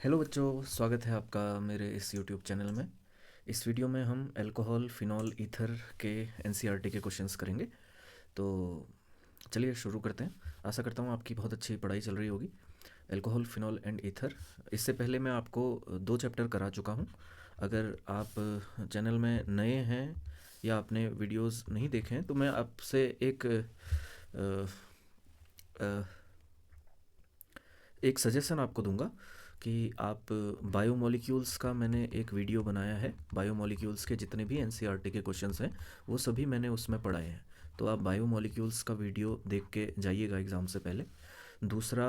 Hello बच्चों, स्वागत है आपका मेरे इस यूट्यूब चैनल में। इस वीडियो में हम अल्कोहल फिनॉल ईथर के एनसीईआरटी के क्वेश्चंस करेंगे। तो चलिए शुरू करते हैं। आशा करता हूँ आपकी बहुत अच्छी पढ़ाई चल रही होगी। अल्कोहल फिनॉल एंड ईथर, इससे पहले मैं आपको 2 चैप्टर करा चुका हूँ। अगर आप चैनल में नए हैं या आपने वीडियोस नहीं देखे हैं तो मैं आपसे अ, एक सजेशन आपको दूंगा कि आप बायोमोलिक्यूल्स का मैंने एक वीडियो बनाया है। बायोमोलिक्यूल्स के जितने भी एनसीईआरटी के क्वेश्चंस हैं वो सभी मैंने उसमें पढ़ाए हैं। तो आप बायोमोलिक्यूल्स का वीडियो देख के जाइएगा एग्ज़ाम से पहले। दूसरा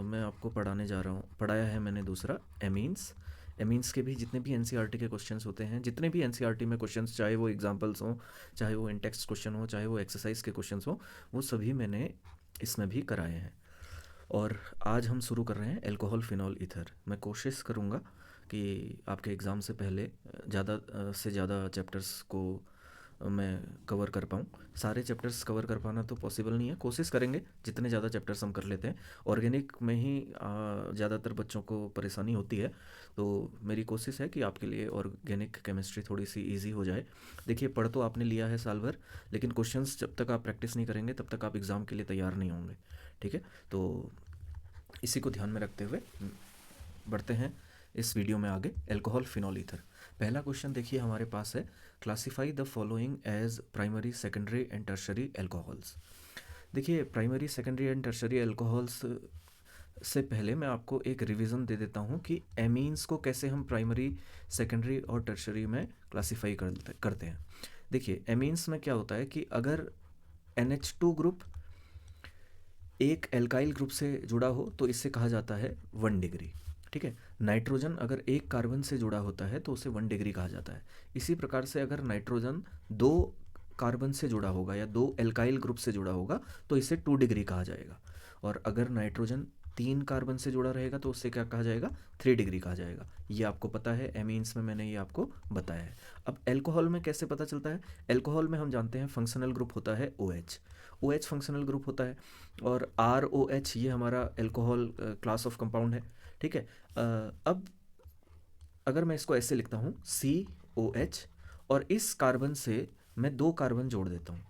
मैं आपको पढ़ाया है मैंने दूसरा एमीन्स। एमीन्स के भी जितने भी एनसीईआरटी के क्वेश्चंस होते हैं, जितने भी एनसीईआरटी में क्वेश्चंस, चाहे वो एग्जांपल्स हों, चाहे वो इन टेक्स्ट क्वेश्चन हो, चाहे वो एक्सरसाइज के क्वेश्चंस हों, वो सभी मैंने इसमें भी कराए हैं। और आज हम शुरू कर रहे हैं अल्कोहल फिनॉल ईथर। मैं कोशिश करूँगा कि आपके एग्ज़ाम से पहले ज़्यादा से ज़्यादा चैप्टर्स को मैं कवर कर पाऊँ। सारे चैप्टर्स कवर कर पाना तो पॉसिबल नहीं है, कोशिश करेंगे जितने ज़्यादा चैप्टर्स हम कर लेते हैं। ऑर्गेनिक में ही ज़्यादातर बच्चों को परेशानी होती है, तो मेरी कोशिश है कि आपके लिए ऑर्गेनिक केमिस्ट्री थोड़ी सी ईजी हो जाए। देखिए, पढ़ तो आपने लिया है साल भर, लेकिन क्वेश्चंस जब तक आप प्रैक्टिस नहीं करेंगे तब तक आप एग्ज़ाम के लिए तैयार नहीं होंगे। ठीक है, तो इसी को ध्यान में रखते हुए बढ़ते हैं इस वीडियो में आगे। अल्कोहल फिनॉल ईथर, पहला क्वेश्चन देखिए हमारे पास है, classify the following as primary, secondary and tertiary alcohols. देखिए, primary, secondary and tertiary alcohols से पहले मैं आपको एक रिवीजन दे देता हूँ कि एमीन्स को कैसे हम प्राइमरी, सेकेंडरी और टर्शरी में क्लासिफाई करते हैं। देखिए, एमीन्स में क्या होता है कि अगर NH2 ग्रुप एक एल्काइल ग्रुप से जुड़ा हो तो इससे कहा जाता है 1 डिग्री। ठीक है, नाइट्रोजन अगर एक कार्बन से जुड़ा होता है तो उसे 1 डिग्री कहा जाता है। इसी प्रकार से अगर नाइट्रोजन 2 कार्बन से जुड़ा होगा या 2 एल्काइल ग्रुप से जुड़ा होगा तो इसे 2 डिग्री कहा जाएगा। और अगर नाइट्रोजन 3 कार्बन से जुड़ा रहेगा तो उससे क्या कहा जाएगा, 3 डिग्री कहा जाएगा। ये आपको पता है, एमीन्स में मैंने ये आपको बताया है। अब एल्कोहल में कैसे पता चलता है? एल्कोहल में हम जानते हैं फंक्शनल ग्रुप होता है OH। OH फंक्शनल ग्रुप होता है, और ROH ये हमारा अल्कोहल क्लास ऑफ कंपाउंड है। ठीक है, अब अगर मैं इसको ऐसे लिखता हूँ COH, और इस कार्बन से मैं 2 कार्बन जोड़ देता हूँ।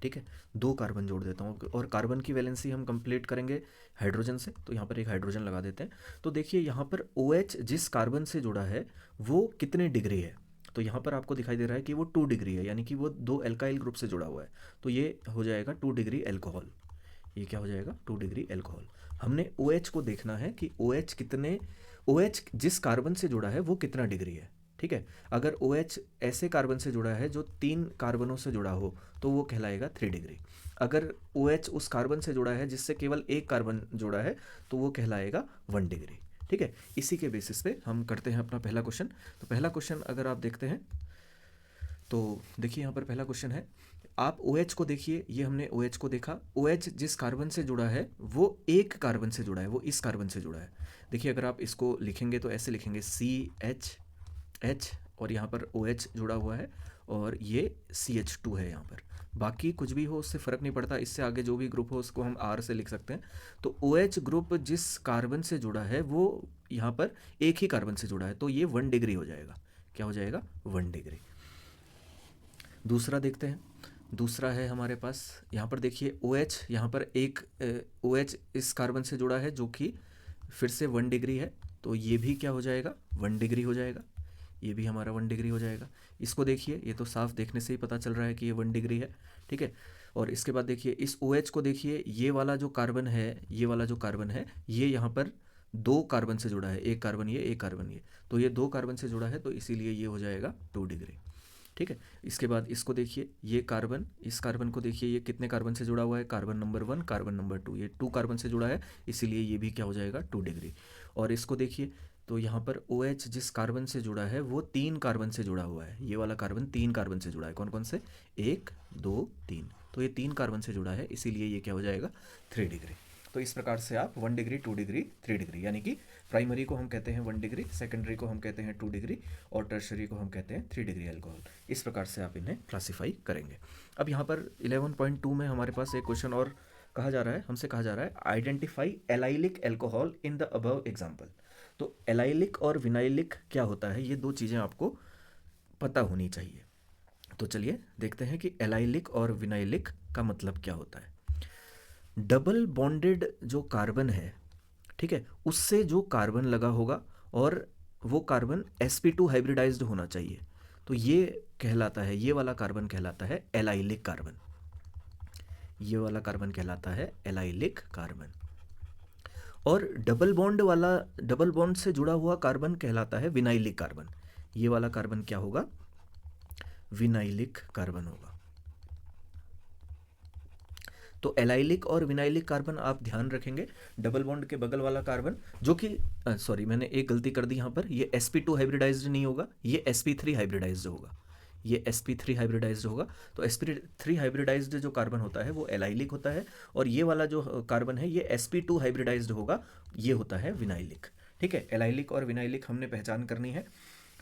ठीक है, 2 कार्बन जोड़ देता हूँ और कार्बन की वैलेंसी हम कंप्लीट करेंगे हाइड्रोजन से, तो यहाँ पर एक हाइड्रोजन लगा देते हैं। तो देखिए यहाँ पर OH जिस कार्बन से जुड़ा है वो कितने डिग्री है, तो यहाँ पर आपको दिखाई दे रहा है कि वो 2 डिग्री है, यानी कि वो 2 एल्काइल ग्रुप से जुड़ा हुआ है। तो ये हो जाएगा 2 डिग्री अल्कोहल। ये क्या हो जाएगा, 2 डिग्री अल्कोहल। हमने OH को देखना है कि OH जिस कार्बन से जुड़ा है वो कितना डिग्री है। ठीक है, अगर OH ऐसे कार्बन से जुड़ा है जो 3 कार्बनों से जुड़ा हो तो वो कहलाएगा 3 डिग्री। अगर OH उस कार्बन से जुड़ा है जिससे केवल एक कार्बन जुड़ा है तो वो कहलाएगा 1 डिग्री। ठीक है, इसी के बेसिस पे हम करते हैं अपना पहला क्वेश्चन। तो पहला क्वेश्चन अगर आप देखते हैं तो देखिए यहाँ पर पहला क्वेश्चन है, आप OH को देखिए। ये हमने OH को देखा, OH जिस कार्बन से जुड़ा है वो एक कार्बन से जुड़ा है, वो इस कार्बन से जुड़ा है। देखिए अगर आप इसको लिखेंगे तो ऐसे लिखेंगे CH, और यहाँ पर OH जुड़ा हुआ है, और ये CH2 है यहाँ पर। बाकी कुछ भी हो उससे फ़र्क नहीं पड़ता, इससे आगे जो भी ग्रुप हो उसको हम R से लिख सकते हैं। तो OH ग्रुप जिस कार्बन से जुड़ा है वो यहाँ पर एक ही कार्बन से जुड़ा है, तो ये 1 डिग्री हो जाएगा। क्या हो जाएगा, 1 डिग्री। दूसरा देखते हैं। दूसरा है हमारे पास, यहाँ पर देखिए OH, यहाँ पर एक OH इस कार्बन से जुड़ा है जो कि फिर से 1 डिग्री है, तो ये भी क्या हो जाएगा, 1 डिग्री हो जाएगा। ये भी हमारा 1 डिग्री हो जाएगा। इसको देखिए, ये तो साफ देखने से ही पता चल रहा है कि ये 1 डिग्री है। ठीक है, और इसके बाद देखिए इस OH को देखिए, ये वाला जो कार्बन है, ये वाला जो कार्बन है ये यहाँ पर 2 कार्बन से जुड़ा है, एक कार्बन ये, एक कार्बन ये, तो ये 2 कार्बन से जुड़ा है, तो इसीलिए ये हो जाएगा 2 डिग्री। ठीक है, इसके बाद इसको देखिए, ये कार्बन, इस कार्बन को देखिए, ये कितने कार्बन से जुड़ा हुआ है, कार्बन नंबर 1, कार्बन नंबर 2, ये 2 कार्बन से जुड़ा है, इसीलिए ये भी क्या हो जाएगा, 2 डिग्री। और इसको देखिए, तो यहाँ पर OH जिस कार्बन से जुड़ा है वो 3 कार्बन से जुड़ा हुआ है। ये वाला कार्बन 3 कार्बन से जुड़ा है, कौन कौन से, 1, 2, 3, तो ये 3 कार्बन से जुड़ा है, इसीलिए ये क्या हो जाएगा, 3 डिग्री। तो इस प्रकार से आप 1 डिग्री, 2 डिग्री, 3 डिग्री, यानी कि प्राइमरी को हम कहते हैं 1 डिग्री, सेकेंडरी को हम कहते हैं 2 डिग्री, और टर्शरी को हम कहते हैं 3 डिग्री अल्कोहल। इस प्रकार से आप इन्हें क्लासीफाई करेंगे। अब यहाँ पर 11.2 में हमारे पास एक क्वेश्चन और कहा जा रहा है, हमसे कहा जा रहा है identify allylic alcohol in the above example. तो एलाइलिक और विनाइलिक क्या होता है, ये दो चीज़ें आपको पता होनी चाहिए। तो चलिए देखते हैं कि एलाइलिक और विनाइलिक का मतलब क्या होता है। डबल बॉन्डेड जो कार्बन है, ठीक है, उससे जो कार्बन लगा होगा और वो कार्बन sp2 हाइब्रिडाइज्ड होना चाहिए, तो ये कहलाता है, ये वाला कार्बन कहलाता है एलाइलिक कार्बन। ये वाला कार्बन कहलाता है एलाइलिक कार्बन। और डबल बॉन्ड वाला, डबल बॉन्ड से जुड़ा हुआ कार्बन कहलाता है विनाइलिक कार्बन। ये वाला कार्बन क्या होगा, विनाइलिक कार्बन होगा। तो एलाइलिक और विनाइलिक कार्बन आप ध्यान रखेंगे। डबल बॉन्ड के बगल वाला कार्बन जो कि सॉरी मैंने एक गलती कर दी यहाँ पर, ये sp2 हाइब्रिडाइज्ड नहीं होगा, ये sp3 हाइब्रिडाइज्ड होगा। ये sp3 हाइब्रिडाइज्ड होगा। तो sp3 हाइब्रिडाइज्ड जो कार्बन होता है वो एलाइलिक होता है, और ये वाला जो कार्बन है ये sp2 हाइब्रिडाइज्ड होगा, ये होता है विनाइलिक। ठीक है, एलाइलिक और विनाइलिक हमने पहचान करनी है।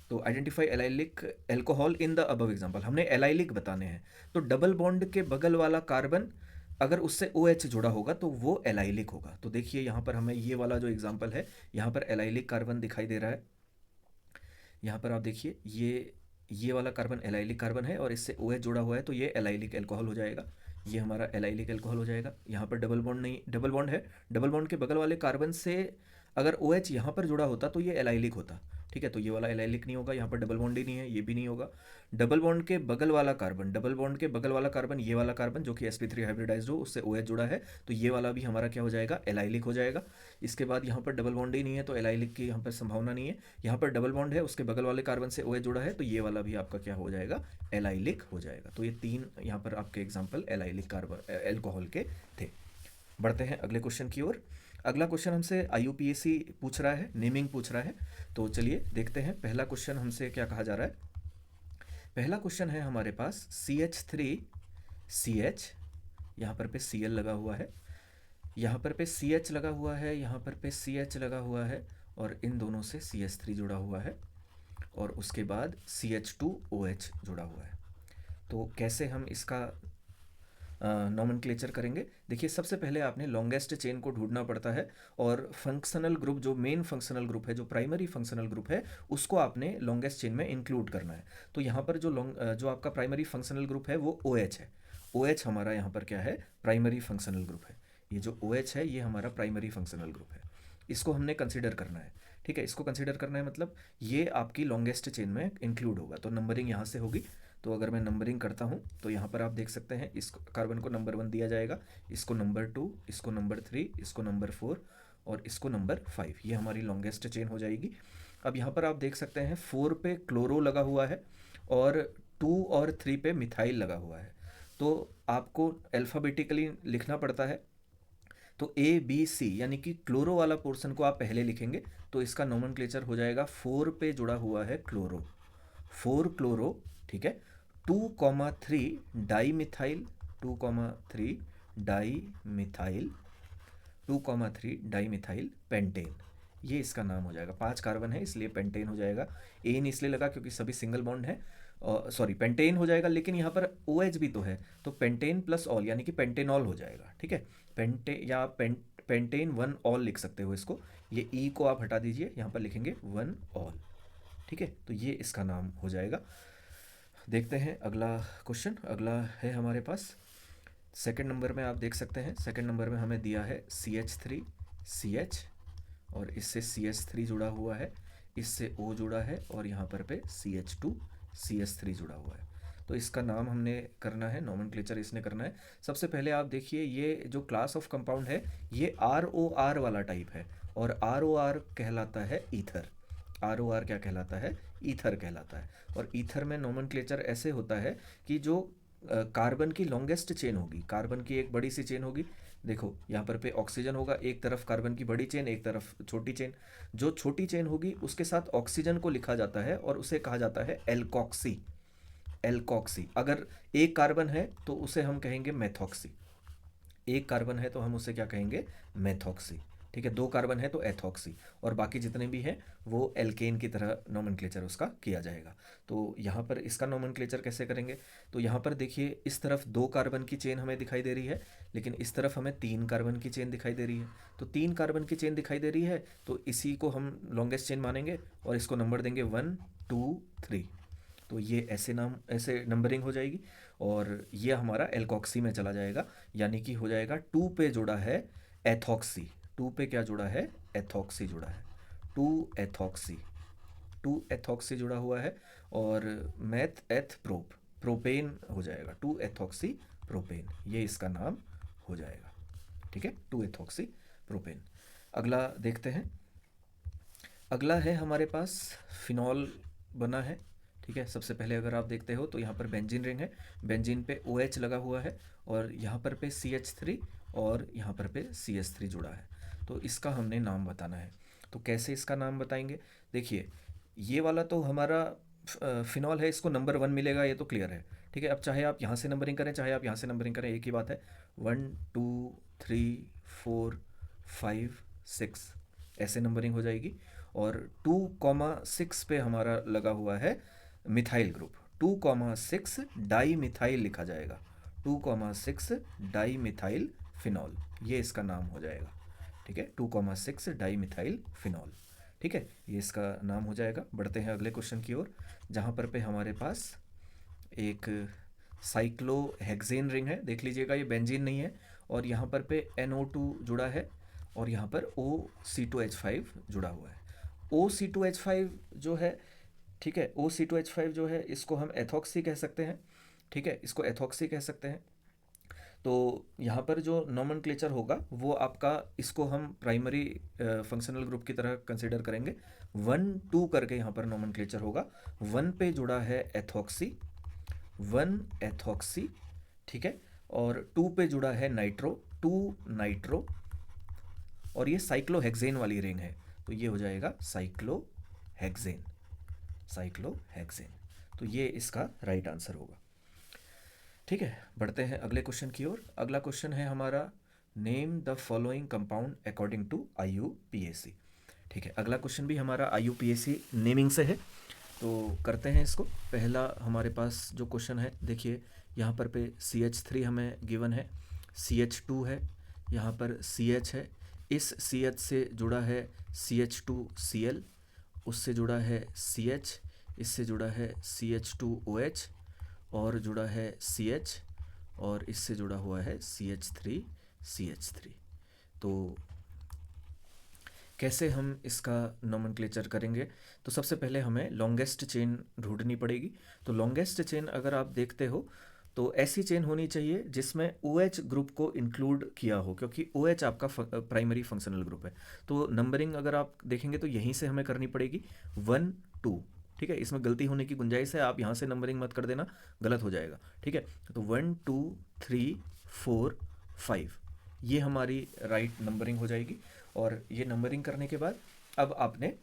तो identify allylic alcohol in the above example, हमने एलाइलिक बताने हैं। तो डबल बॉन्ड के बगल वाला कार्बन अगर उससे OH जुड़ा होगा तो वो एलाइलिक होगा। तो देखिए यहाँ पर हमें ये वाला जो एग्जांपल है, यहाँ पर एलाइलिक कार्बन दिखाई दे रहा है। यहाँ पर आप देखिए ये वाला कार्बन एलाइलिक कार्बन है और इससे OH जुड़ा हुआ है, तो ये एलाइलिक एल्कोहल हो जाएगा। ये हमारा एलाइलिक एल्कोहल हो जाएगा। यहाँ पर डबल बॉन्ड नहीं, डबल बॉन्ड है, डबल बॉन्ड के बगल वाले कार्बन से अगर OH यहाँ पर जुड़ा होता तो ये एलाइलिक होता। ठीक है, तो ये वाला एलाइलिक नहीं होगा, यहाँ पर डबल बॉन्ड ही नहीं है, ये भी नहीं होगा। डबल बॉन्ड के बगल वाला कार्बन, डबल बॉन्ड के बगल वाला कार्बन, ये वाला कार्बन जो कि sp3 हाइब्रिडाइज्ड हो, उससे OH जुड़ा है, तो ये वाला भी हमारा क्या हो जाएगा, एलाइलिक हो जाएगा। इसके बाद यहाँ पर डबल बॉन्ड ही नहीं है, तो एलाइलिक की यहाँ पर संभावना नहीं है। यहाँ पर डबल बॉन्ड है, उसके बगल वाले कार्बन से OH जुड़ा है, तो ये वाला भी आपका क्या हो जाएगा, एलाइलिक हो जाएगा। तो ये तीन यहाँ पर आपके एग्जाम्पल एलाइलिक कार्बन एल्कोहल के थे। बढ़ते हैं अगले क्वेश्चन की ओर। अगला क्वेश्चन हमसे IUPAC पूछ रहा है, नेमिंग पूछ रहा है। तो चलिए देखते हैं पहला क्वेश्चन हमसे क्या कहा जा रहा है। पहला क्वेश्चन है हमारे पास CH3CH, यहाँ पर पे Cl लगा हुआ है, यहाँ पर पे CH लगा हुआ है, यहाँ पर पे CH लगा हुआ है, और इन दोनों से CH3 जुड़ा हुआ है, और उसके बाद CH2OH जुड़ा हुआ है। तो कैसे हम इसका नॉमेनक्लेचर करेंगे। देखिए सबसे पहले आपने लॉन्गेस्ट चेन को ढूंढना पड़ता है, और फंक्शनल ग्रुप, जो मेन फंक्शनल ग्रुप है, जो प्राइमरी फंक्शनल ग्रुप है, उसको आपने लॉन्गेस्ट चेन में इंक्लूड करना है। तो यहाँ पर जो आपका प्राइमरी फंक्शनल ग्रुप है वो OH है। OH हमारा यहाँ पर क्या है, प्राइमरी फंक्शनल ग्रुप है। ये जो OH है ये हमारा प्राइमरी फंक्शनल ग्रुप है, इसको हमने कंसिडर करना है। ठीक है, इसको कंसिडर करना है मतलब ये आपकी लॉन्गेस्ट चेन में इंक्लूड होगा। तो नंबरिंग यहाँ से होगी। तो अगर मैं नंबरिंग करता हूँ तो यहाँ पर आप देख सकते हैं, इस कार्बन को नंबर 1 दिया जाएगा, इसको नंबर 2, इसको नंबर 3, इसको नंबर 4 और इसको नंबर 5। ये हमारी लॉन्गेस्ट चेन हो जाएगी। अब यहाँ पर आप देख सकते हैं 4 पे क्लोरो लगा हुआ है और 2 और 3 पे मिथाइल लगा हुआ है। तो आपको अल्फ़ाबेटिकली लिखना पड़ता है। तो A B C यानी कि क्लोरो वाला पोर्शन को आप पहले लिखेंगे, तो इसका नोमेनक्लेचर हो जाएगा 4 पे जुड़ा हुआ है क्लोरो, 4 क्लोरो। ठीक है, 2,3 di methyl, 2,3 di methyl, 2,3 di methyl pentane, ये इसका नाम हो जाएगा। 5 कार्बन है इसलिए पेंटेन हो जाएगा। एन इसलिए लगा क्योंकि सभी सिंगल बॉन्ड है, सॉरी पेंटेन हो जाएगा, लेकिन यहाँ पर OH भी तो है, तो पेंटेन प्लस ऑल यानी कि पेंटेनॉल हो जाएगा। ठीक है, पेंटेन 1 ऑल लिख सकते हो इसको। ये E को आप हटा दीजिए, यहाँ पर लिखेंगे 1 ऑल। ठीक है, तो ये इसका नाम हो जाएगा। देखते हैं अगला क्वेश्चन। अगला है हमारे पास सेकंड नंबर में, आप देख सकते हैं सेकंड नंबर में हमें दिया है CH3CH, और इससे CH3 जुड़ा हुआ है, इससे O जुड़ा है, और यहाँ पर पे CH2CH3 जुड़ा हुआ है। तो इसका नाम हमने करना है, नॉमेनक्लेचर इसने करना है। सबसे पहले आप देखिए ये जो क्लास ऑफ कंपाउंड है ये ROR वाला टाइप है, और ROR कहलाता है ईथर। ROR क्या कहलाता है, ईथर कहलाता है। और ईथर में नोमेनक्लेचर ऐसे होता है कि जो कार्बन की लॉन्गेस्ट चेन होगी, कार्बन की एक बड़ी सी चेन होगी, देखो यहाँ पर पे ऑक्सीजन होगा, एक तरफ कार्बन की बड़ी चेन, एक तरफ छोटी चेन। जो छोटी चेन होगी उसके साथ ऑक्सीजन को लिखा जाता है और उसे कहा जाता है एल्कोक्सी। एल्कोक्सी। अगर एक कार्बन है तो उसे हम कहेंगे मेथॉक्सी, एक कार्बन है तो हम उसे क्या कहेंगे, मेथॉक्सी। ठीक है, 2 कार्बन है तो एथॉक्सी, और बाकी जितने भी हैं वो एल्केन की तरह नोमेनक्लेचर उसका किया जाएगा। तो यहाँ पर इसका नोमेनक्लेचर कैसे करेंगे, तो यहाँ पर देखिए इस तरफ 2 कार्बन की चेन हमें दिखाई दे रही है, लेकिन इस तरफ हमें 3 कार्बन की चेन दिखाई दे रही है। तो 3 कार्बन की चेन दिखाई दे रही है तो इसी को हम लॉन्गेस्ट चेन मानेंगे और इसको नंबर देंगे 1 2 3। तो ये ऐसे नंबरिंग हो जाएगी, और ये हमारा एल्कॉक्सी में चला जाएगा, यानी कि हो जाएगा 2 पे जुड़ा है एथॉक्सी। 2 पे क्या जुड़ा है, एथॉक्सी जुड़ा है, 2 एथॉक्सी, 2 एथॉक्सी जुड़ा हुआ है। और मैथ एथ प्रोपेन हो जाएगा, 2 एथॉक्सी प्रोपेन, ये इसका नाम हो जाएगा। ठीक है, 2 एथॉक्सी प्रोपेन। अगला देखते हैं। अगला है हमारे पास फिनॉल बना है। ठीक है, सबसे पहले अगर आप देखते हो तो यहाँ पर बेंजीन रिंग है, बेंजीन पे OH लगा हुआ है, और यहाँ पर पे CH3, और यहाँ पर पे CH3 जुड़ा है। तो इसका हमने नाम बताना है। तो कैसे इसका नाम बताएंगे, देखिए ये वाला तो हमारा फिनॉल है, इसको नंबर 1 मिलेगा, ये तो क्लियर है। ठीक है, अब चाहे आप यहाँ से नंबरिंग करें चाहे आप यहाँ से नंबरिंग करें, एक ही बात है। 1 2 3 4 5 6 ऐसे नंबरिंग हो जाएगी। और 2,6 पे हमारा लगा हुआ है मिथाइल ग्रुप, 2,6 डाई मिथाइल लिखा जाएगा, 2,6 डाई मिथाइल फिनॉल, ये इसका नाम हो जाएगा। ठीक है, 2,6 डाई मिथाइल फिनॉल। ठीक है, ये इसका नाम हो जाएगा। बढ़ते हैं अगले क्वेश्चन की ओर, जहाँ पर पे हमारे पास एक साइक्लोहेक्सेन रिंग है। देख लीजिएगा ये बेंजीन नहीं है, और यहाँ पर पे NO2 जुड़ा है, और यहाँ पर OC2H5 जुड़ा हुआ है। OC2H5 जो है, ठीक है, OC2H5 जो है इसको हम एथॉक्सी कह सकते हैं। ठीक है, इसको एथॉक्सी कह सकते हैं। तो यहाँ पर जो नोमेनक्लेचर होगा वो आपका, इसको हम प्राइमरी फंक्शनल ग्रुप की तरह कंसिडर करेंगे। 1 2 करके यहाँ पर नोमेनक्लेचर होगा। 1 पे जुड़ा है एथॉक्सी, 1 एथॉक्सी, ठीक है, और 2 पे जुड़ा है नाइट्रो, 2 नाइट्रो, और ये साइक्लोहेक्सेन वाली रिंग है, तो ये हो जाएगा साइक्लोहेक्सेन, साइक्लोहेक्सेन। तो ये इसका राइट आंसर होगा। ठीक है, बढ़ते हैं अगले क्वेश्चन की ओर। अगला क्वेश्चन है हमारा, name the following compound according to IUPAC। ठीक है, अगला क्वेश्चन भी हमारा IUPAC नेमिंग से है, तो करते हैं इसको। पहला हमारे पास जो क्वेश्चन है, देखिए यहाँ पर पे CH3 हमें गिवन है, CH2 है, यहाँ पर CH है, इस CH से जुड़ा है CH2Cl, उससे जुड़ा है CH, इससे जुड़ा है CH2OH, और जुड़ा है CH, और इससे जुड़ा हुआ है CH3। तो कैसे हम इसका नोमेनक्लेचर करेंगे, तो सबसे पहले हमें लॉन्गेस्ट चेन ढूंढनी पड़ेगी। तो लॉन्गेस्ट चेन अगर आप देखते हो तो ऐसी चेन होनी चाहिए जिसमें OH ग्रुप को इंक्लूड किया हो, क्योंकि OH आपका प्राइमरी फंक्शनल ग्रुप है। तो नंबरिंग अगर आप देखेंगे तो यहीं से हमें करनी पड़ेगी 1 2। ठीक है, इसमें गलती होने की गुंजाइश है, आप यहाँ से नंबरिंग मत कर देना, गलत हो जाएगा। ठीक है, तो 1 2 3 4 5 ये हमारी राइट नंबरिंग हो जाएगी। और ये नंबरिंग करने के बाद अब आपने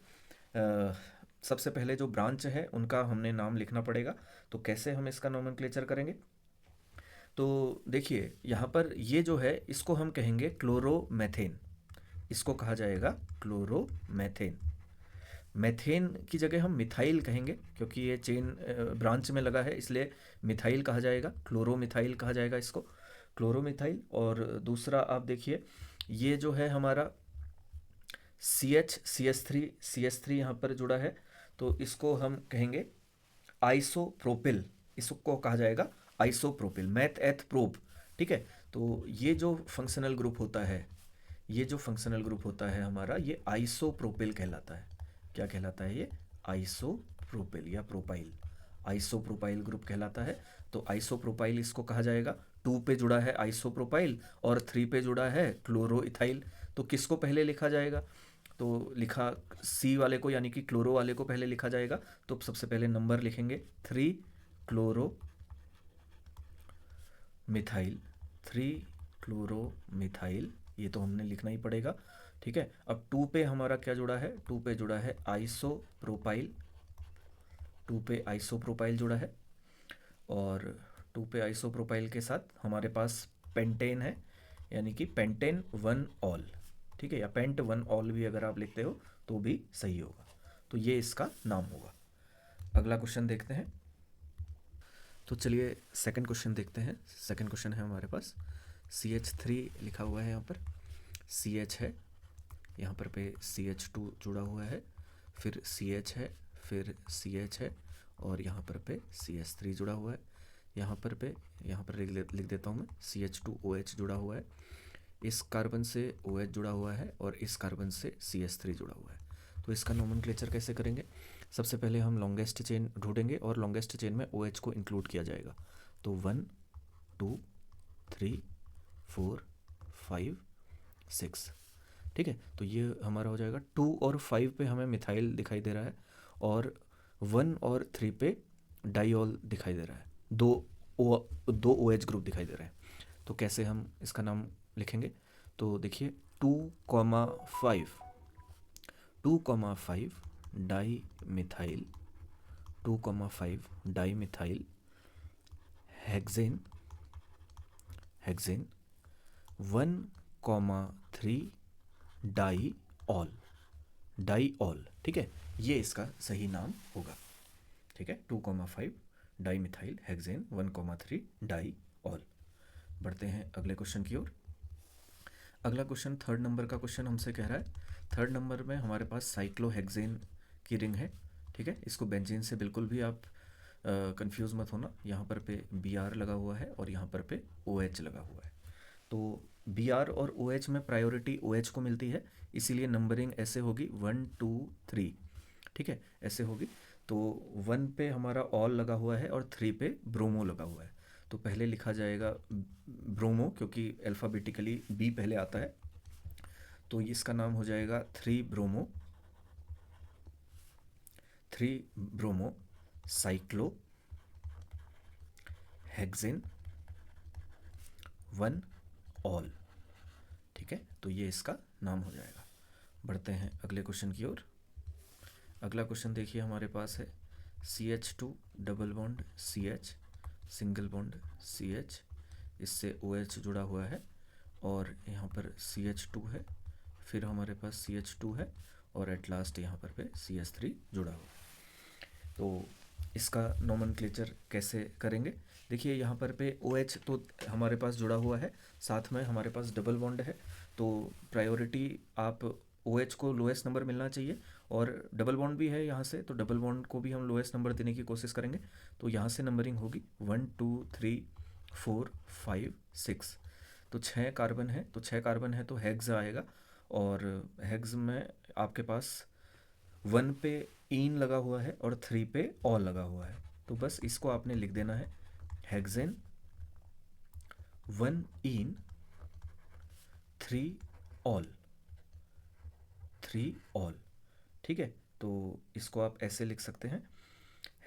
सबसे पहले जो ब्रांच है उनका हमने नाम लिखना पड़ेगा। तो कैसे हम इसका नोमेनक्लेचर करेंगे, तो देखिए यहाँ पर ये जो है इसको हम कहेंगे क्लोरोमेथेन, इसको कहा जाएगा क्लोरोमेथेन। मेथेन की जगह हम मिथाइल कहेंगे, क्योंकि ये चेन ब्रांच में लगा है, इसलिए मिथाइल कहा जाएगा, क्लोरोमिथाइल कहा जाएगा इसको, क्लोरोमिथाइल। और दूसरा आप देखिए ये जो है हमारा CH3 यहाँ पर जुड़ा है, तो इसको हम कहेंगे आइसोप्रोपिल, इसको कहा जाएगा आइसोप्रोपिल, मैथ एथ प्रोप। ठीक है, तो ये जो फंक्शनल ग्रुप होता है, ये जो फंक्शनल ग्रुप होता है हमारा, ये आइसोप्रोपिल कहलाता है। क्या कहलाता है ये, आइसोप्रोपिल या प्रोपाइल, आइसोप्रोपाइल ग्रुप कहलाता है। तो आइसोप्रोपाइल इसको कहा जाएगा। 2 पे जुड़ा है आइसोप्रोपाइल और 3 पे जुड़ा है क्लोरोइथाइल। तो किसको पहले लिखा जाएगा, तो लिखा C वाले को, यानी कि क्लोरो वाले को पहले लिखा जाएगा। तो सबसे पहले नंबर लिखेंगे 3 क्लोरो मिथाइल, 3 क्लोरो मिथाइल, ये तो हमने लिखना ही पड़ेगा। ठीक है, अब 2 पे हमारा क्या जुड़ा है, 2 पे जुड़ा है आइसोप्रोपाइल, 2 पे आइसोप्रोपाइल जुड़ा है, और 2 पे आइसोप्रोपाइल के साथ हमारे पास पेंटेन है, यानी कि पेंटेन 1 ऑल, ठीक है, या पेंट वन ऑल भी अगर आप लिखते हो तो भी सही होगा। तो ये इसका नाम होगा। अगला क्वेश्चन देखते हैं। तो चलिए सेकंड क्वेश्चन देखते हैं। सेकंड क्वेश्चन है हमारे पास CH3 लिखा हुआ है, यहाँ पर CH है, यहाँ पर पे CH2 जुड़ा हुआ है, फिर CH है, फिर CH है, और यहाँ पर पे CH3 जुड़ा हुआ है। यहाँ पर लिख देता हूँ मैं, CH2OH जुड़ा हुआ है, इस कार्बन से OH जुड़ा हुआ है, और इस कार्बन से CH3 जुड़ा हुआ है। तो इसका नोमेनक्लेचर कैसे करेंगे? सबसे पहले हम लॉन्गेस्ट चेन ढूंढेंगे, और लॉन्गेस्ट चेन में OH को इंक्लूड किया जाएगा। तो 1 2 3 4 5 6, ठीक है। तो ये हमारा हो जाएगा। 2 और 5 पे हमें मिथाइल दिखाई दे रहा है, और 1 और 3 पे डाइऑल दिखाई दे रहा है, दो OH ग्रुप दिखाई दे रहे हैं। तो कैसे हम इसका नाम लिखेंगे? तो देखिए 2,5 dimethyl, 2,5 dimethyl hexane 1,3 diol, ठीक है। ये इसका सही नाम होगा, ठीक है। 2,5 dimethyl hexane 1,3 diol. बढ़ते हैं अगले क्वेश्चन की ओर। अगला क्वेश्चन 3rd नंबर का क्वेश्चन हमसे कह रहा है, 3rd नंबर में हमारे पास साइक्लोहेक्सेन की रिंग है, ठीक है। इसको बेंजीन से बिल्कुल भी आप कंफ्यूज मत होना। यहाँ पर पे Br लगा हुआ है, और यहाँ पर पे OH लगा हुआ है। तो Br और OH में प्रायोरिटी OH को मिलती है, इसीलिए नंबरिंग ऐसे होगी 1 2 3, ठीक है, ऐसे होगी। तो 1 पे हमारा ऑल लगा हुआ है, और 3 पे ब्रोमो लगा हुआ है। तो पहले लिखा जाएगा ब्रोमो, क्योंकि अल्फ़ाबेटिकली B पहले आता है। तो इसका नाम हो जाएगा 3 ब्रोमो साइक्लो हेक्सेन 1 ऑल, ठीक है। तो ये इसका नाम हो जाएगा। बढ़ते हैं अगले क्वेश्चन की ओर। अगला क्वेश्चन देखिए हमारे पास है CH2 double bond CH single bond CH, इससे OH जुड़ा हुआ है, और यहाँ पर CH2 है, फिर हमारे पास CH2 है, और एट लास्ट यहाँ पर पे CH3 जुड़ा हुआ है। तो इसका नोमेनक्लेचर कैसे करेंगे? देखिए यहाँ पर पे OH तो हमारे पास जुड़ा हुआ है, साथ में हमारे पास डबल बॉन्ड है, तो प्रायोरिटी आप OH को लोएस्ट नंबर मिलना चाहिए, और डबल बॉन्ड भी है यहाँ से, तो डबल बॉन्ड को भी हम लोएस्ट नंबर देने की कोशिश करेंगे। तो यहाँ से नंबरिंग होगी 1 2 3 4 5 6। तो 6 कार्बन है, तो 6 कार्बन है तो हेक्स आएगा, और हेक्स में आपके पास 1 पे ईन लगा हुआ है, और 3 पे ऑल लगा हुआ है। तो बस इसको आपने लिख देना है, हेक्सेन 1 ईन 3 ऑल, ठीक है। तो इसको आप ऐसे लिख सकते हैं,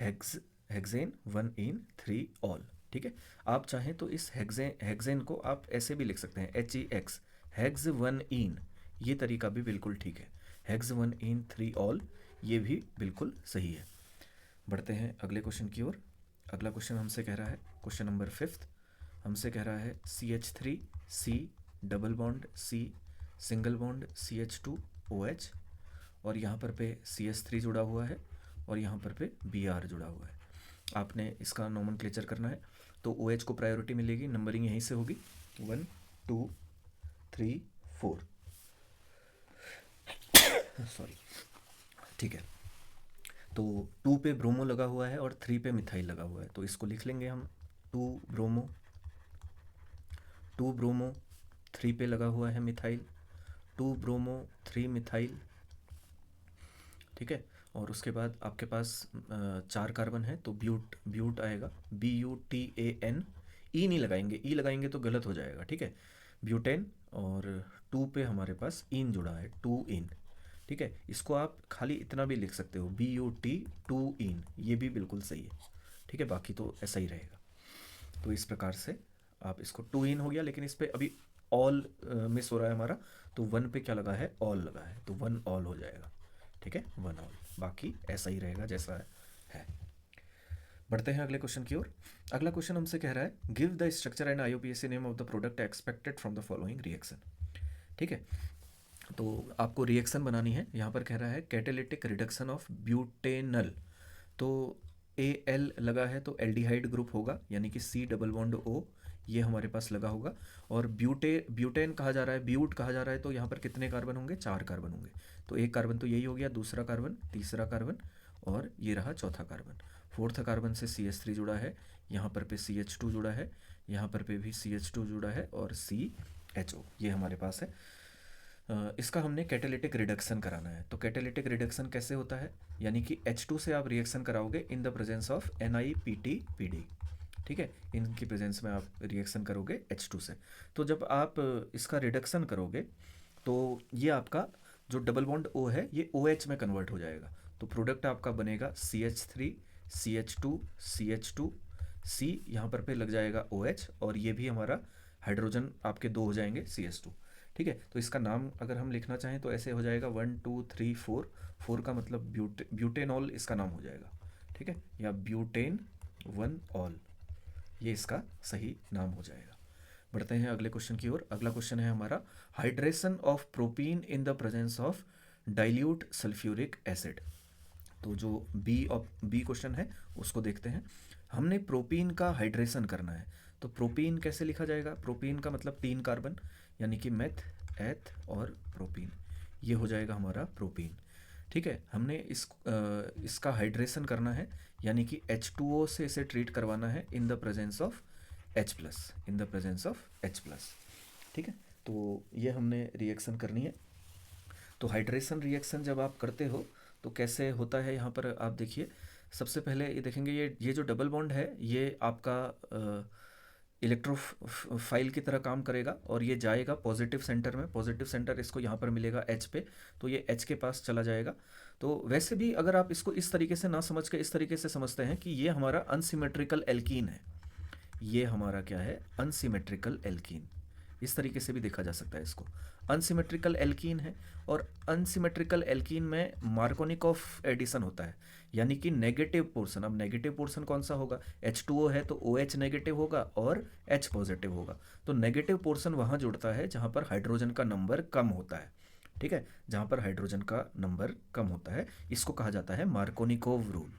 हेक्सेन 1 इन 3 ऑल, ठीक है। आप चाहें तो इस हेक्सेन को आप ऐसे भी लिख सकते हैं, HEX हेक्स 1 इन, ये तरीका भी बिल्कुल ठीक है। हेक्स 1 इन 3 ऑल, ये भी बिल्कुल सही है। बढ़ते हैं अगले क्वेश्चन की ओर। अगला क्वेश्चन हमसे कह रहा है, क्वेश्चन नंबर 5th हमसे कह रहा है CH3 C double bond C single bond CH2 OH, और यहाँ पर पे CH3 जुड़ा हुआ है, और यहाँ पर पे Br जुड़ा हुआ है। आपने इसका नोमेनक्लेचर करना है। तो OH को प्रायोरिटी मिलेगी, नंबरिंग यहीं से होगी 1 2 3 4, सॉरी, ठीक है। तो 2 पे ब्रोमो लगा हुआ है, और 3 पे मिथाइल लगा हुआ है, तो इसको लिख लेंगे हम 2 ब्रोमो 3 पे लगा हुआ है मिथाइल, 2 ब्रोमो 3 मिथाइल, ठीक है। और उसके बाद आपके पास 4 कार्बन है, तो ब्यूट आएगा, BUTAN। ई नहीं लगाएंगे, ई लगाएंगे तो गलत हो जाएगा, ठीक है, ब्यूटेन। और 2 पे हमारे पास इन जुड़ा है, 2 इन, ठीक है। इसको आप खाली इतना भी लिख सकते हो, BUT 2 इन, ये भी बिल्कुल सही है, ठीक है। बाकी तो ऐसा ही रहेगा। तो इस प्रकार से आप इसको 2 इन हो गया, लेकिन इस पर अभी ऑल मिस हो रहा है हमारा, तो 1 पे क्या लगा है, ऑल लगा है, तो 1 ऑल हो जाएगा, ठीक है, 1 ऑल। बाकी ऐसा ही रहेगा जैसा है। बढ़ते हैं अगले क्वेश्चन की ओर। अगला क्वेश्चन हमसे कह रहा है, give the structure and IUPAC name of the product expected from the following reaction, ठीक है। तो आपको रिएक्शन बनानी है। यहाँ पर कह रहा है कैटेलिटिक रिडक्शन ऑफ ब्यूटेनल। तो ए एल लगा है तो एल्डिहाइड ग्रुप होगा, यानी कि सी डबल बॉन्ड ओ, ये हमारे पास लगा होगा। और ब्यूटेन कहा जा रहा है, ब्यूट कहा जा रहा है, तो यहाँ पर कितने कार्बन होंगे? 4 कार्बन होंगे। तो एक कार्बन तो यही हो गया, दूसरा कार्बन, तीसरा कार्बन, और ये रहा चौथा कार्बन। फोर्थ कार्बन से CH3 जुड़ा है, यहाँ पर पे CH2 जुड़ा है, यहाँ पर पे भी CH2 जुड़ा है, और CHO ये हमारे पास है। इसका हमने कैटेलिटिक रिडक्शन कराना है। तो कैटेलिटिक रिडक्शन कैसे होता है? यानी कि H2 से आप रिएक्शन कराओगे in the presence of NiPT-PD। ठीक है, इनकी प्रेजेंस में आप रिएक्शन करोगे H2 से। तो जब आप इसका रिडक्शन करोगे तो ये आपका जो डबल बॉन्ड O है ये OH में कन्वर्ट हो जाएगा। तो प्रोडक्ट आपका बनेगा CH3 CH2 CH2 C, यहाँ पर पे लग जाएगा OH, और ये भी हमारा हाइड्रोजन आपके 2 हो जाएंगे CH2। ठीक है, तो इसका नाम अगर हम लिखना चाहें तो ऐसे हो जाएगा 1 2 3 4। 4 का मतलब ब्यूटेनॉल इसका नाम हो जाएगा। ठीक है, या ब्यूटेन 1 ऑल, ये इसका सही नाम हो जाएगा। बढ़ते हैं अगले क्वेश्चन की ओर। अगला क्वेश्चन है हमारा hydration of propene in the presence of dilute sulphuric acid. तो जो बी क्वेश्चन है उसको देखते हैं। हमने प्रोपीन का हाइड्रेशन करना है, तो प्रोपीन कैसे लिखा जाएगा? प्रोपीन का मतलब 3 कार्बन, यानी कि मेथ एथ और प्रोपीन, ये हो जाएगा हमारा प्रोपीन। ठीक है, हमने इसका हाइड्रेशन करना है, यानी कि H2O से इसे ट्रीट करवाना है in the presence of H plus, in the presence of H plus. ठीक है, तो ये हमने रिएक्शन करनी है। तो हाइड्रेशन रिएक्शन जब आप करते हो तो कैसे होता है, यहाँ पर आप देखिए। सबसे पहले ये देखेंगे, ये जो डबल बॉन्ड है ये आपका इलेक्ट्रोफाइल की तरह काम करेगा, और ये जाएगा पॉजिटिव सेंटर में। पॉजिटिव सेंटर इसको यहाँ पर मिलेगा H पे, तो ये H के पास चला जाएगा। तो वैसे भी अगर आप इसको इस तरीके से ना समझ के इस तरीके से समझते हैं कि ये हमारा अनसिमेट्रिकल एल्कीन है, ये हमारा क्या है? Unsymmetrical alkene. इस तरीके से भी देखा जा सकता है इसको, अनसिमेट्रिकल एल्कीन है। और अनसिमेट्रिकल एल्कीन में मार्कोनिकॉफ एडिशन होता है, यानी कि नेगेटिव पोर्शन। अब नेगेटिव पोर्शन कौन सा होगा? H2O है तो OH नेगेटिव होगा और H पॉजिटिव होगा। तो नेगेटिव पोर्शन वहाँ जुड़ता है जहाँ पर हाइड्रोजन का नंबर कम होता है। ठीक है, जहाँ पर हाइड्रोजन का नंबर कम होता है, इसको कहा जाता है मार्कोनिकोव रूल।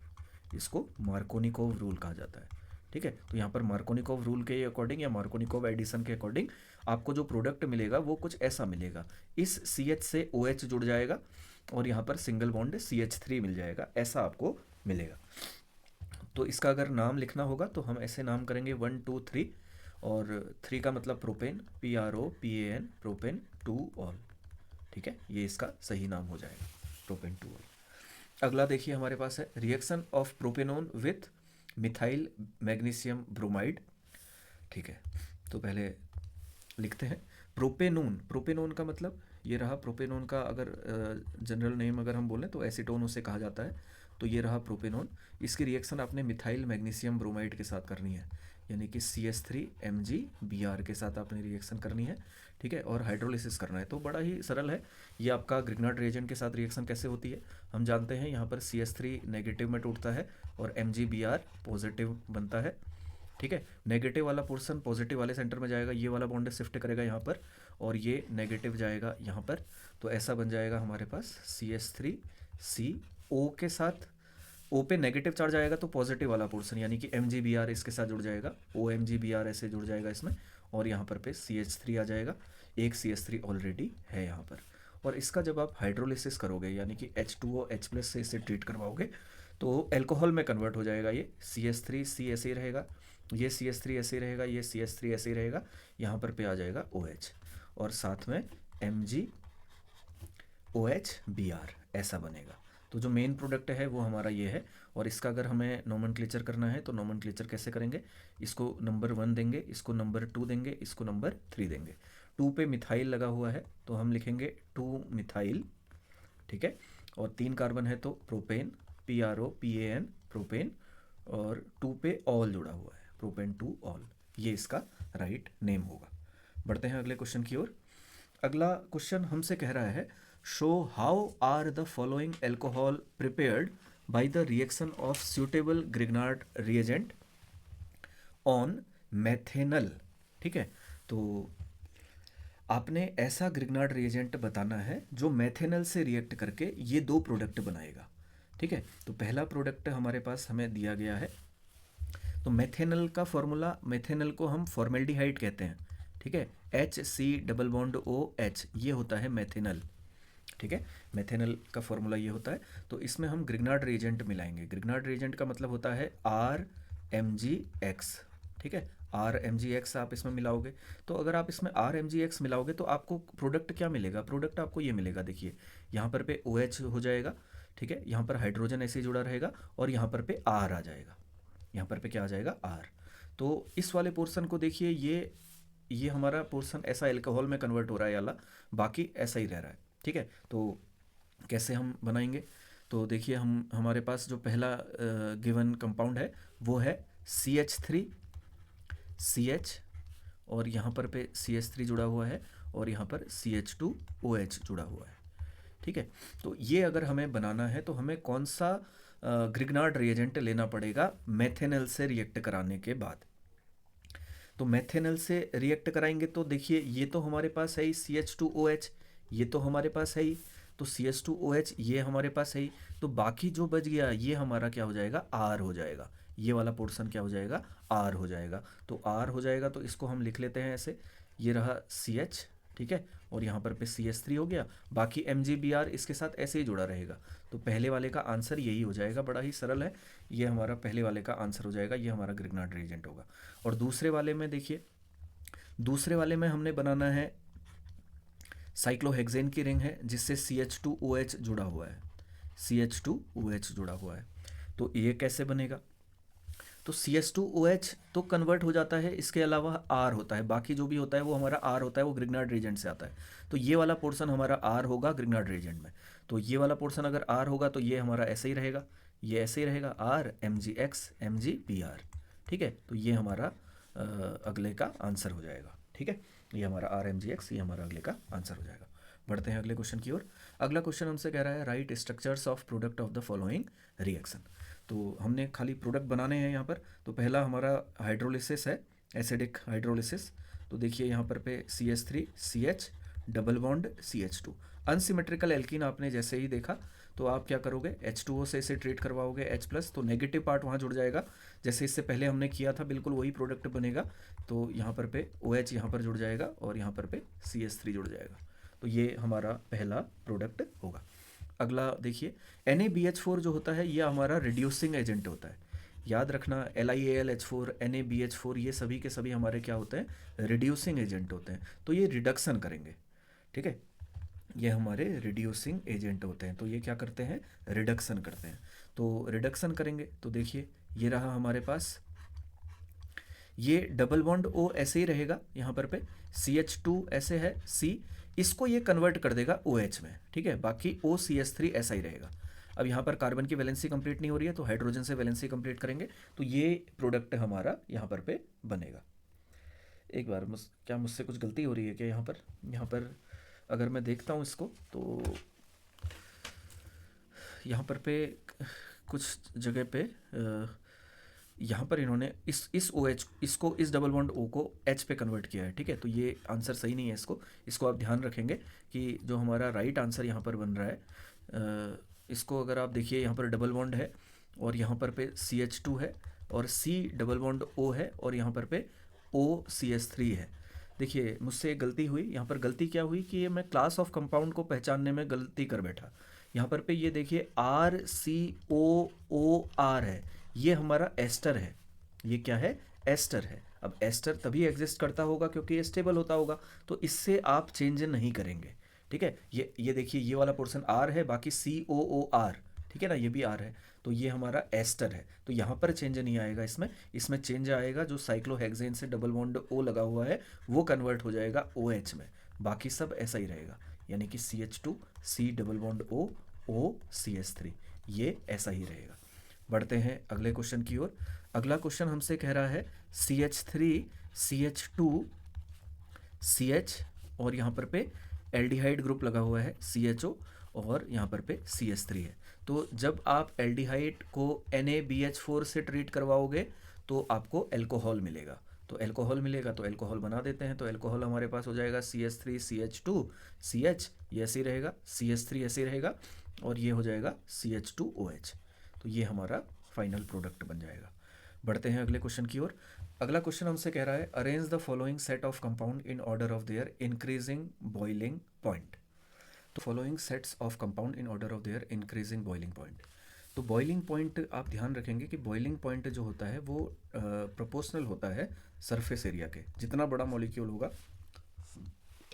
इसको मार्कोनिकोव रूल कहा जाता है। ठीक है, तो यहाँ पर मार्कोनिकोव रूल के अकॉर्डिंग या मार्कोनिकोव एडिशन के अकॉर्डिंग आपको जो प्रोडक्ट मिलेगा वो कुछ ऐसा मिलेगा। इस CH से OH जुड़ जाएगा और यहाँ पर सिंगल बॉन्ड CH3 मिल जाएगा, ऐसा आपको मिलेगा। तो इसका अगर नाम लिखना होगा तो हम ऐसे नाम करेंगे 1 2 3, और 3 का मतलब प्रोपेन, PROPAN, प्रोपेन 2 ऑल। ठीक है, ये इसका सही नाम हो जाएगा, प्रोपेन 2 ऑल। अगला देखिए हमारे पास है reaction of propanone with methyl magnesium bromide. ठीक है, तो पहले लिखते हैं प्रोपेनोन। प्रोपेनोन का मतलब ये रहा। प्रोपेनोन का अगर जनरल नेम अगर हम बोलें तो एसीटोन उसे कहा जाता है। तो ये रहा प्रोपेनोन। इसकी रिएक्शन आपने मिथाइल मैग्नीशियम ब्रोमाइड के साथ करनी है, यानी कि CH3 MgBr के साथ आपने रिएक्शन करनी है। ठीक है, और हाइड्रोलिसिस करना है। तो बड़ा ही सरल है ये आपका ग्रिग्नार्ड रिएजेंट के साथ रिएक्शन कैसे होती है हम जानते हैं। यहाँ पर CH3 नेगेटिव में टूटता है और MgBr पॉजिटिव बनता है। ठीक है, नेगेटिव वाला पोर्शन पॉजिटिव वाले सेंटर में जाएगा, ये वाला बॉन्ड शिफ्ट करेगा यहाँ पर, और ये नेगेटिव जाएगा यहाँ पर। तो ऐसा बन जाएगा हमारे पास CH3CO के साथ O पे नेगेटिव चार्ज आएगा तो पॉजिटिव वाला पोर्शन, यानी कि MgBr इसके साथ जुड़ जाएगा, OMgBr ऐसे जुड़ जाएगा इसमें, और यहाँ पर पे CH3 आ जाएगा। एक CH3 ऑलरेडी है यहाँ पर। और इसका जब आप हाइड्रोलिसिस करोगे, यानी कि H2O H प्लस से इसे ट्रीट करवाओगे, तो एल्कोहल में कन्वर्ट हो जाएगा। ये CH3C ऐसे ही रहेगा, ये CH3 ऐसे ही रहेगा, ये CH3 ऐसे ही रहेगा, यहाँ पर पे आ जाएगा OH, और साथ में MgOHBr ऐसा बनेगा। तो जो मेन प्रोडक्ट है वो हमारा ये है। और इसका अगर हमें नोमेनक्लेचर करना है तो नोमेनक्लेचर कैसे करेंगे? इसको नंबर 1 देंगे, इसको नंबर 2 देंगे, इसको नंबर 3 देंगे। 2 पे मिथाइल लगा हुआ है तो हम लिखेंगे 2 मिथाइल। ठीक है, और 3 कार्बन है तो प्रोपेन, PROPAN प्रोपेन, और 2 पे ऑल जुड़ा हुआ है, प्रोपेन 2 ऑल, ये इसका राइट नेम होगा। बढ़ते हैं अगले क्वेश्चन की ओर। अगला क्वेश्चन हमसे कह रहा है show how are the following alcohol prepared by the reaction of suitable Grignard reagent on methanal. ठीक है, तो आपने ऐसा ग्रिग्नार्ड रिएजेंट बताना है जो मेथेनल से रिएक्ट करके ये दो प्रोडक्ट बनाएगा। ठीक है, तो पहला प्रोडक्ट हमारे पास हमें दिया गया है। तो मेथेनल का फॉर्मूला, मेथेनल को हम फॉर्मेल्डिहाइड कहते हैं। ठीक है, HC+OH ये होता है मेथेनल। ठीक है, मेथेनल का फॉर्मूला ये होता है। तो इसमें हम ग्रिग्नार्ड रिएजेंट मिलाएंगे। ग्रिग्नार्ड रिएजेंट का मतलब होता है RMgX। ठीक है, RMgX आप इसमें मिलाओगे। तो अगर आप इसमें RMgX मिलाओगे तो आपको प्रोडक्ट क्या मिलेगा? प्रोडक्ट आपको ये मिलेगा, देखिए यहाँ पर पे OH हो जाएगा। ठीक है, यहाँ पर हाइड्रोजन ऐसे ही जुड़ा रहेगा और यहाँ पर पे R आ जाएगा। यहाँ पर पे क्या आ जाएगा? R। तो इस वाले पोर्शन को देखिए, ये हमारा पोर्शन ऐसा एल्कोहल में कन्वर्ट हो रहा है वाला, बाकी ऐसा ही रह रहा है। ठीक है, तो कैसे हम बनाएंगे? तो देखिए, हमारे पास जो पहला गिवन कंपाउंड है वो है CH3 CH, और यहाँ पर पे CH3 जुड़ा हुआ है और यहाँ पर CH2OH जुड़ा हुआ है। ठीक है, तो ये अगर हमें बनाना है तो हमें कौन सा ग्रिग्नार्ड रिएजेंट लेना पड़ेगा मेथेनल से रिएक्ट कराने के बाद? तो मेथेनल से रिएक्ट कराएंगे तो देखिए, ये तो हमारे पास है ही CH2OH, ये तो हमारे पास है ही, तो CH2OH ये हमारे पास है ही। तो बाकी जो बच गया ये हमारा क्या हो जाएगा? R हो जाएगा। ये वाला पोर्शन क्या हो जाएगा? R हो जाएगा। तो R हो जाएगा तो इसको हम लिख लेते हैं ऐसे, ये रहा CH। ठीक है, और यहाँ पर पे CH3 हो गया, बाकी MgBr इसके साथ ऐसे ही जुड़ा रहेगा। तो पहले वाले का आंसर यही हो जाएगा, बड़ा ही सरल है। ये हमारा पहले वाले का आंसर हो जाएगा, ये हमारा ग्रिग्नार्ड रिएजेंट होगा। और दूसरे वाले में देखिए, दूसरे वाले में हमने बनाना है साइक्लोहेक्सेन की रिंग है जिससे CH2OH जुड़ा हुआ है, CH2OH जुड़ा हुआ है। तो ये कैसे बनेगा? तो CH2OH तो कन्वर्ट हो जाता है, इसके अलावा R होता है, बाकी जो भी होता है वो हमारा R होता है, वो ग्रिग्नार्ड रिएजेंट से आता है। तो ये वाला पोर्शन हमारा R होगा ग्रिग्नार्ड रिएजेंट में। तो ये वाला पोर्शन अगर R होगा तो ये हमारा ऐसे ही रहेगा, ये ऐसे ही रहेगा, RMgX MgBr। ठीक है, तो ये हमारा अगले का आंसर हो जाएगा। ठीक है, ये हमारा RMgX, ये हमारा अगले का आंसर हो जाएगा। बढ़ते हैं अगले क्वेश्चन की ओर। अगला क्वेश्चन हमसे कह रहा है right structures of product of the following reaction. तो हमने खाली प्रोडक्ट बनाने हैं यहाँ पर। तो पहला हमारा हाइड्रोलिसिस है, एसिडिक हाइड्रोलिसिस। तो देखिए यहाँ पर पे CH3 CH double bond CH2। Unsymmetrical alkene आपने जैसे ही देखा तो आप क्या करोगे? H2O से इसे ट्रीट करवाओगे H+, तो नेगेटिव पार्ट वहाँ जुड़ जाएगा, जैसे इससे पहले हमने किया था, बिल्कुल वही प्रोडक्ट बनेगा। तो यहाँ पर पे OH यहाँ पर जुड़ जाएगा और यहाँ पर पे CH3 जुड़ जाएगा। तो ये हमारा पहला प्रोडक्ट होगा। अगला देखिए, NaBH4 जो होता है ये हमारा रिड्यूसिंग एजेंट होता है। याद रखना, LiAlH4 NaBH4 ये सभी के सभी हमारे क्या होते हैं? रिड्यूसिंग एजेंट होते हैं। तो ये रिडक्शन करेंगे। ठीक है, ये हमारे रिड्यूसिंग एजेंट होते हैं, तो ये क्या करते हैं? रिडक्शन करते हैं। तो रिडक्शन करेंगे तो देखिए, ये रहा हमारे पास, ये डबल बॉन्ड O ऐसे ही रहेगा, यहाँ पर पे CH2 ऐसे है C, इसको ये कन्वर्ट कर देगा OH में। ठीक है, बाकी OCH3 ऐसा ही रहेगा। अब यहाँ पर कार्बन की वैलेंसी कंप्लीट नहीं हो रही है तो हाइड्रोजन से वैलेंसी कंप्लीट करेंगे, तो ये प्रोडक्ट हमारा यहाँ पर पे बनेगा। एक बार क्या मुझसे कुछ गलती हो रही है क्या? यहाँ पर अगर मैं देखता हूँ इसको तो यहाँ पर पे कुछ जगह पे यहाँ पर इन्होंने इस OH इसको, इस डबल बॉन्ड O को H पे कन्वर्ट किया है। ठीक है, तो ये आंसर सही नहीं है, इसको आप ध्यान रखेंगे कि जो हमारा राइट आंसर यहाँ पर बन रहा है, इसको अगर आप देखिए, यहाँ पर डबल बॉन्ड है और यहाँ पर पे CH2 है और C डबल बॉन्ड O है और यहाँ पर पे OCH3 है। देखिए, मुझसे गलती हुई, यहाँ पर गलती क्या हुई कि ये मैं क्लास ऑफ कंपाउंड को पहचानने में गलती कर बैठा। यहाँ पर पे ये देखिए RCOOR है, ये हमारा एस्टर है। ये क्या है? एस्टर है। अब एस्टर तभी एग्जिस्ट करता होगा क्योंकि ये स्टेबल होता होगा, तो इससे आप चेंज नहीं करेंगे। ठीक है, ये देखिए, ये वाला पोर्शन R है, बाकी COOR, ठीक है ना, ये भी R है, तो ये हमारा एस्टर है। तो यहाँ पर चेंज नहीं आएगा, इसमें चेंज आएगा जो साइक्लोहेक्सेन से डबल बॉन्ड O लगा हुआ है वो कन्वर्ट हो जाएगा OH में, बाकी सब ऐसा ही रहेगा, यानी कि CH2 C double bond O OCH3, ये ऐसा ही रहेगा। बढ़ते हैं अगले क्वेश्चन की ओर। अगला क्वेश्चन हमसे कह रहा है CH3 CH2 CH, और यहाँ पर पे एल्डिहाइड ग्रुप लगा हुआ है CHO, और यहाँ पर पे CH3 है। तो जब आप एल्डिहाइड को NaBH4 से ट्रीट करवाओगे तो आपको एल्कोहल मिलेगा। तो तो एल्कोहल मिलेगा तो एल्कोहल बना देते हैं। तो एल्कोहल हमारे पास हो जाएगा CH3CH2 CH, ये ऐसे ही रहेगा, CH3 ऐसे ही रहेगा, और ये हो जाएगा CH2OH। तो ये हमारा फाइनल प्रोडक्ट बन जाएगा। बढ़ते हैं अगले क्वेश्चन की ओर। अगला क्वेश्चन हमसे कह रहा है arrange the following set of compound in order of their increasing boiling point. तो following sets of compound in order of their increasing boiling point. तो बॉइलिंग पॉइंट आप ध्यान रखेंगे कि बॉइलिंग पॉइंट जो होता है वो प्रोपोर्शनल होता है सरफेस एरिया के। जितना बड़ा मॉलिक्यूल होगा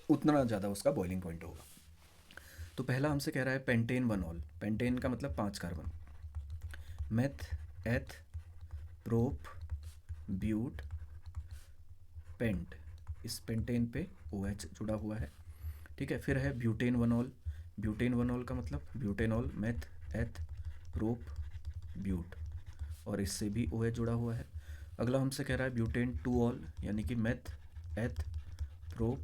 उतना ज़्यादा उसका बॉइलिंग पॉइंट होगा। तो पहला हमसे कह रहा है पेंटेन 1 ऑल। पेंटेन का मतलब 5 carbon. Meth, eth, prop, but, paint. इस पेंटेन पे OH जुड़ा हुआ है, ठीक है। फिर है ब्यूटेन 1 ऑल। ब्यूटेन 1 ऑल का मतलब ब्यूटेनॉल, मेथ, एथ, प्रोप, ब्यूट, और इससे भी OH जुड़ा हुआ है। अगला हमसे कह रहा है ब्यूटेन 2 ऑल, यानी कि मेथ, एथ, प्रोप,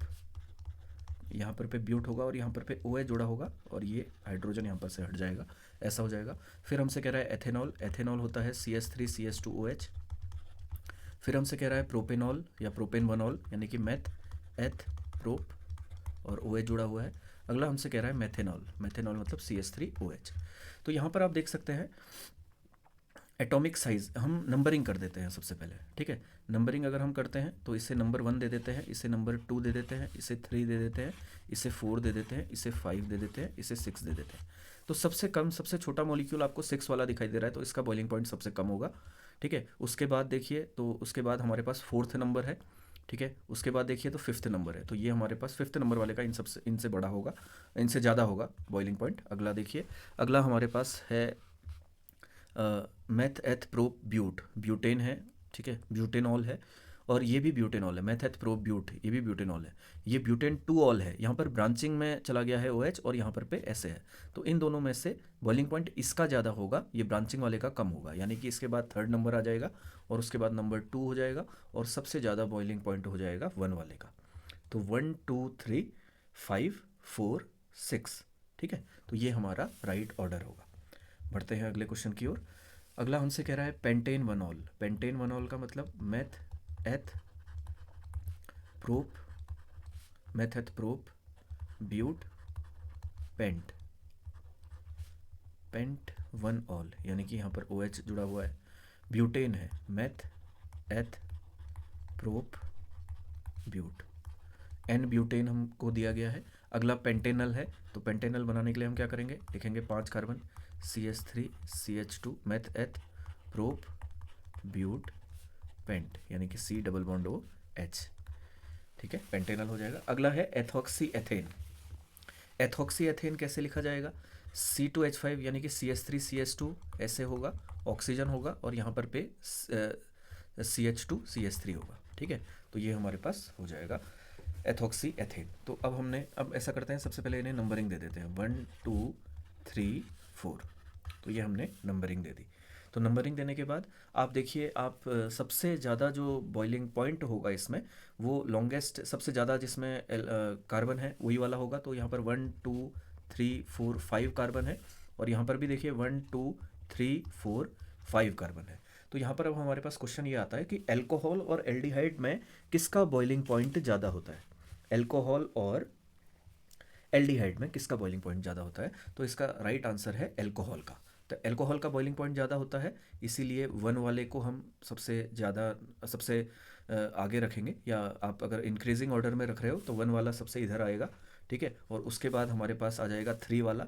यहाँ पर ब्यूट होगा और यहाँ पर OH जुड़ा होगा और ये हाइड्रोजन यहाँ पर से हट जाएगा, ऐसा हो जाएगा। फिर हमसे कह रहा है एथेनॉल। एथेनॉल होता है CH3CH2OH। फिर हमसे कह रहा है प्रोपेनॉल या प्रोपेन 1 ऑल, यानी कि मेथ, एथ, प्रोप और OH जुड़ा हुआ है। अगला हमसे कह रहा है मेथेनॉल। मेथेनॉल मतलब CH3OH। तो यहाँ पर आप देख सकते हैं एटॉमिक साइज हम नंबरिंग कर देते हैं सबसे पहले, ठीक है। नंबरिंग अगर हम करते हैं तो इसे नंबर 1 दे देते हैं, इसे नंबर 2 दे देते हैं, इसे 3 दे देते हैं, इसे 4 दे देते हैं, इसे 5 दे देते हैं, इसे 6 दे देते हैं। तो सबसे कम सबसे छोटा मॉलिक्यूल आपको 6 वाला दिखाई दे रहा है, तो इसका बॉइलिंग पॉइंट सबसे कम होगा, ठीक है। उसके बाद देखिए तो उसके बाद हमारे पास 4th नंबर है, ठीक है। उसके बाद देखिए तो 5th नंबर है, तो ये हमारे पास 5th नंबर वाले का इनसे बड़ा होगा, इनसे ज़्यादा होगा बॉइलिंग पॉइंट। अगला देखिए, अगला हमारे पास है मेथ, एथ, प्रोप, ब्यूट। ब्यूटेन है, ठीक है, ब्यूटेनॉल है, और ये भी ब्यूटेनॉल है। मेथ, एथ, प्रोप, ब्यूट, ये भी ब्यूटेनॉल है। ये ब्यूटेन 2 ऑल है, यहाँ पर ब्रांचिंग में चला गया है OH और यहाँ पर ऐसे है। तो इन दोनों में से बॉइलिंग पॉइंट इसका ज़्यादा होगा, ये ब्रांचिंग वाले का कम होगा, यानी कि इसके बाद 3rd नंबर आ जाएगा और उसके बाद नंबर 2 हो जाएगा और सबसे ज़्यादा बॉइलिंग पॉइंट हो जाएगा 1 वाले का। तो 1 2 3 5 4 6, ठीक है। तो ये हमारा राइट ऑर्डर होगा। बढ़ते हैं अगले क्वेश्चन की ओर। अगला हमसे कह रहा है पेंटेन 1 ऑल। पेंटेन 1 ऑल का मतलब meth, eth, prop, meth, eth, prop, but, pent. Pent 1 ol, यानी कि यहाँ पर OH जुड़ा हुआ है। ब्यूटेन है, meth, eth, prop, ब्यूट। N butane हमको दिया गया है। अगला पेंटेनल है, तो पेंटेनल बनाने के लिए हम क्या करेंगे, लिखेंगे 5 carbon, CH3CH2, meth, eth, prop, but, paint, यानी कि C≡OH, ठीक है, पेंटेनल हो जाएगा। अगला है एथॉक्सी एथेन। एथॉक्सी एथेन कैसे लिखा जाएगा, C2H5, यानी कि CH3CH2 ऐसे होगा, ऑक्सीजन होगा और यहाँ पर CH2CH3 होगा, ठीक है। तो ये हमारे पास हो जाएगा एथॉक्सी एथेन। तो अब ऐसा करते हैं, सबसे पहले इन्हें नंबरिंग दे देते हैं 1 2 3 4। तो ये हमने नंबरिंग दे दी। तो नंबरिंग देने के बाद आप देखिए, आप सबसे ज़्यादा जो बॉइलिंग पॉइंट होगा इसमें, वो लॉन्गेस्ट सबसे ज़्यादा जिसमें कार्बन है वही वाला होगा। तो यहाँ पर 1 2 3 4 5 कार्बन है और यहाँ पर भी देखिए 1 2 3 4 5 कार्बन है। तो यहाँ पर अब हमारे पास क्वेश्चन ये आता है कि एल्कोहल और एल्डिहाइड में किसका बॉइलिंग पॉइंट ज़्यादा होता है। एल्कोहल और एल्डिहाइड में किसका बॉइलिंग पॉइंट ज़्यादा होता है, तो इसका राइट आंसर है एल्कोहल का। तो एल्कोहल का बॉइलिंग पॉइंट ज़्यादा होता है, इसीलिए 1 वाले को हम सबसे ज़्यादा सबसे आगे रखेंगे, या आप अगर इंक्रीजिंग ऑर्डर में रख रहे हो तो 1 वाला सबसे इधर आएगा, ठीक है। और उसके बाद हमारे पास आ जाएगा 3 वाला,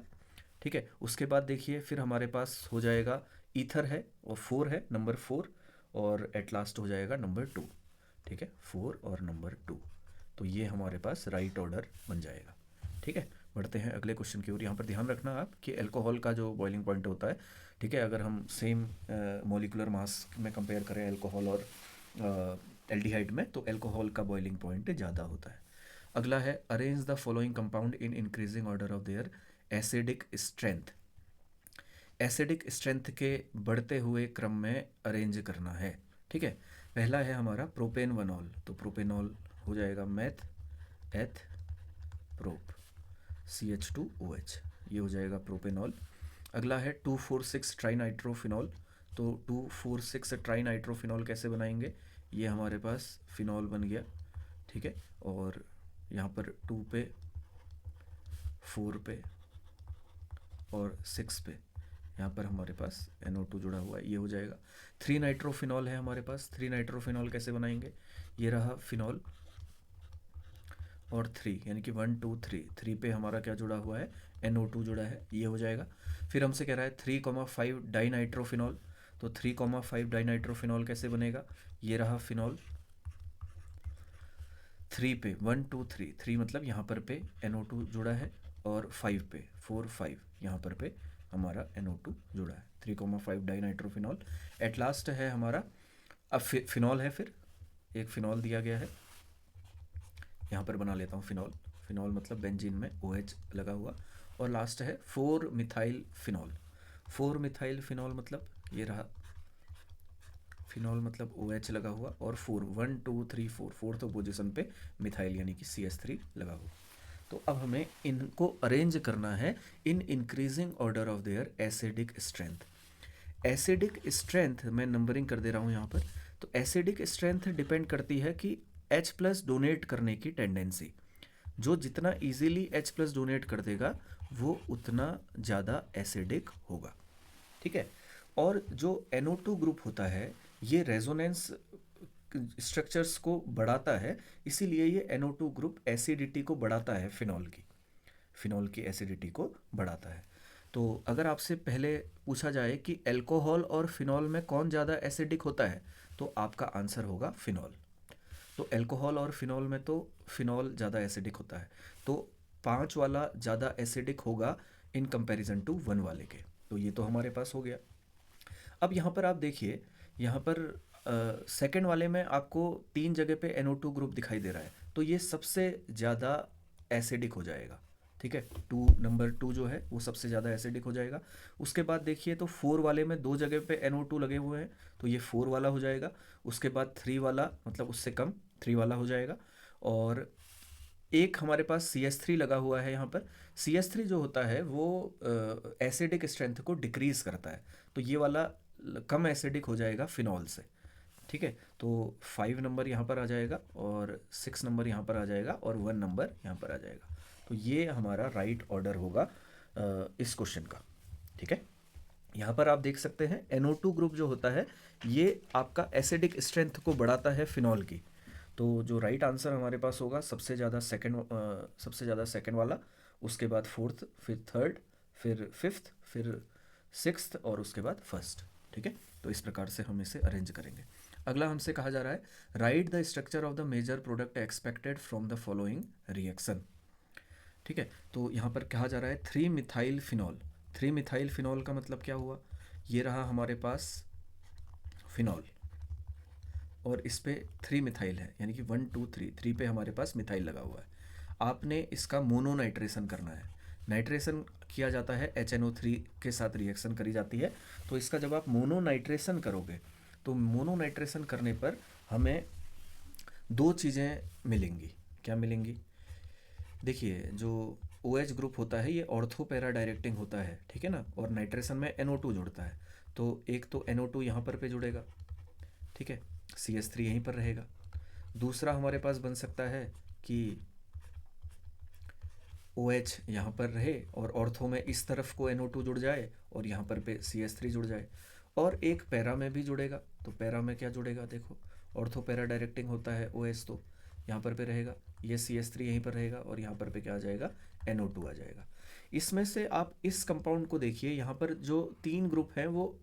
ठीक है। उसके बाद देखिए फिर हमारे पास हो जाएगा ईथर है और 4 है, नंबर 4, और एट लास्ट हो जाएगा नंबर 2, ठीक है, 4 और नंबर 2। तो ये हमारे पास राइट ऑर्डर बन जाएगा, ठीक है। बढ़ते हैं अगले क्वेश्चन की ओर। यहाँ पर ध्यान रखना आप कि अल्कोहल का जो बॉइलिंग पॉइंट होता है, ठीक है, अगर हम सेम मॉलिकुलर मास में कंपेयर करें अल्कोहल और एल्डिहाइड में, तो अल्कोहल का बॉइलिंग पॉइंट ज़्यादा होता है। अगला है arrange the following compound in increasing order of there acidic strength. Acidic strength के बढ़ते हुए क्रम में अरेंज करना है, ठीक है। पहला है हमारा प्रोपेन 1 ऑल, तो प्रोपेनॉल हो जाएगा मेथ, एथ, प्रोप, CH2OH, ये हो जाएगा प्रोपेनॉल। अगला है 2,4,6 ट्राइनाइट्रोफिनॉल। तो 2,4,6 ट्राइनाइट्रोफिनॉल कैसे बनाएंगे, ये हमारे पास फिनॉल बन गया, ठीक है। और यहाँ पर 2 पे, 4 पे और 6 पे यहाँ पर हमारे पास NO2 जुड़ा हुआ है, ये हो जाएगा। 3 नाइट्रोफिनॉल है हमारे पास। 3 नाइट्रोफिनॉल कैसे बनाएंगे, ये रहा फिनॉल और 3, यानी कि 1 2 3, 3 पे हमारा क्या जुड़ा हुआ है, NO2 जुड़ा है, ये हो जाएगा। फिर हमसे कह रहा है 3,5 डाई नाइट्रोफिनॉल, तो 3,5 डाई नाइट्रोफिनॉल कैसे बनेगा, ये रहा फिनॉल। 3 पे 1 2 3, 3 मतलब यहाँ पर पे NO2 जुड़ा है, और 5 पे 4 5 यहाँ पर पे हमारा NO2 जुड़ा है। 3,5 डाई नाइट्रोफिनॉल एट लास्ट है हमारा। अब फिनॉल है, फिर एक फिनॉल दिया गया है, यहाँ पर बना लेता हूँ फिनॉल। फिनॉल मतलब बेंजीन में OH लगा हुआ, और लास्ट है 4 मिथाइल फिनॉल। 4 मिथाइल फिनॉल मतलब ये रहा फिनॉल, मतलब OH लगा हुआ, और 4 1 2 3 4, फोर्थ पोजिशन पे मिथाइल यानी कि CH3 लगा हुआ। तो अब हमें इनको अरेंज करना है in increasing order of there acidic strength. Acidic strength मैं नंबरिंग कर दे रहा हूँ यहाँ पर। तो एसिडिक स्ट्रेंथ डिपेंड करती है कि H+ डोनेट करने की टेंडेंसी। जो जितना इजीली H+ डोनेट कर देगा वो उतना ज़्यादा एसिडिक होगा, ठीक है। और जो NO2 ग्रुप होता है ये रेजोनेंस स्ट्रक्चर्स को बढ़ाता है, इसीलिए ये NO2 ग्रुप एसिडिटी को बढ़ाता है, फिनॉल की एसिडिटी को बढ़ाता है। तो अगर आपसे पहले पूछा जाए कि अल्कोहल और फिनॉल में कौन ज़्यादा एसिडिक होता है, तो आपका आंसर होगा फिनॉल। तो अल्कोहल और फिनॉल में तो फिनॉल ज़्यादा एसिडिक होता है, तो 5 वाला ज़्यादा एसिडिक होगा इन कंपैरिजन टू 1 वाले के। तो ये तो हमारे पास हो गया। अब यहाँ पर आप देखिए, यहाँ पर सेकंड वाले में आपको 3 जगह पे NO2 ग्रुप दिखाई दे रहा है, तो ये सबसे ज़्यादा एसिडिक हो जाएगा, ठीक है। नंबर 2 जो है वो सबसे ज़्यादा एसिडिक हो जाएगा। उसके बाद देखिए तो 4 वाले में 2 जगह पे NO2 लगे हुए हैं, तो ये 4 वाला हो जाएगा। उसके बाद 3 वाला, मतलब उससे कम, 3 वाला हो जाएगा। और एक हमारे पास CH3 लगा हुआ है यहाँ पर। CH3 जो होता है वो एसिडिक स्ट्रेंथ को डिक्रीज करता है, तो ये वाला कम एसिडिक हो जाएगा फिनॉल से, ठीक है। तो 5 नंबर यहाँ पर आ जाएगा, और 6 नंबर यहाँ पर आ जाएगा, और 1 नंबर यहाँ पर आ जाएगा। तो ये हमारा राइट ऑर्डर होगा इस क्वेश्चन का, ठीक है। यहाँ पर आप देख सकते हैं NO2 ग्रुप जो होता है ये आपका एसिडिक स्ट्रेंथ को बढ़ाता है फिनॉल की। तो जो राइट आंसर हमारे पास होगा सबसे ज़्यादा सेकंड वाला, उसके बाद फोर्थ, फिर थर्ड, फिर फिफ्थ, फिर सिक्स्थ, और उसके बाद फर्स्ट, ठीक है। तो इस प्रकार से हम इसे अरेंज करेंगे। अगला हमसे कहा जा रहा है write the structure of the major product expected from the following reaction, ठीक है। तो यहाँ पर कहा जा रहा है 3 मिथाइल फिनॉल। 3 मिथाइल फिनॉल का मतलब क्या हुआ, ये रहा हमारे पास फिनॉल, और इस पे 3 मिथाइल है, यानी कि 1 2 3, 3 पे हमारे पास मिथाइल लगा हुआ है। आपने इसका मोनो नाइट्रेशन करना है। नाइट्रेशन किया जाता है HNO3 के साथ रिएक्शन करी जाती है। तो इसका जब आप मोनो नाइट्रेशन करोगे, तो मोनो नाइट्रेशन करने पर हमें 2 चीज़ें मिलेंगी। क्या मिलेंगी, देखिए जो OH ग्रुप होता है ये ऑर्थो पैरा डायरेक्टिंग होता है, ठीक है ना, और नाइट्रेशन में NO2 जुड़ता है। तो एक तो NO2 यहाँ पर पे जुड़ेगा, ठीक है, CH3 यहीं पर रहेगा। दूसरा हमारे पास बन सकता है कि OH यहाँ पर रहे और ऑर्थो में इस तरफ को NO2 जुड़ जाए और यहाँ पर पे CH3 जुड़ जाए, और एक पैरा में भी जुड़ेगा। तो पैरा में क्या जुड़ेगा, देखो ऑर्थो पैरा डायरेक्टिंग होता है OH, तो यहाँ पर पे रहेगा, ये CH3 यहीं पर रहेगा, और यहाँ पर पे क्या आ जाएगा, NO2 आ जाएगा। इसमें से आप इस कंपाउंड को देखिए, यहाँ पर जो 3 ग्रुप हैं वो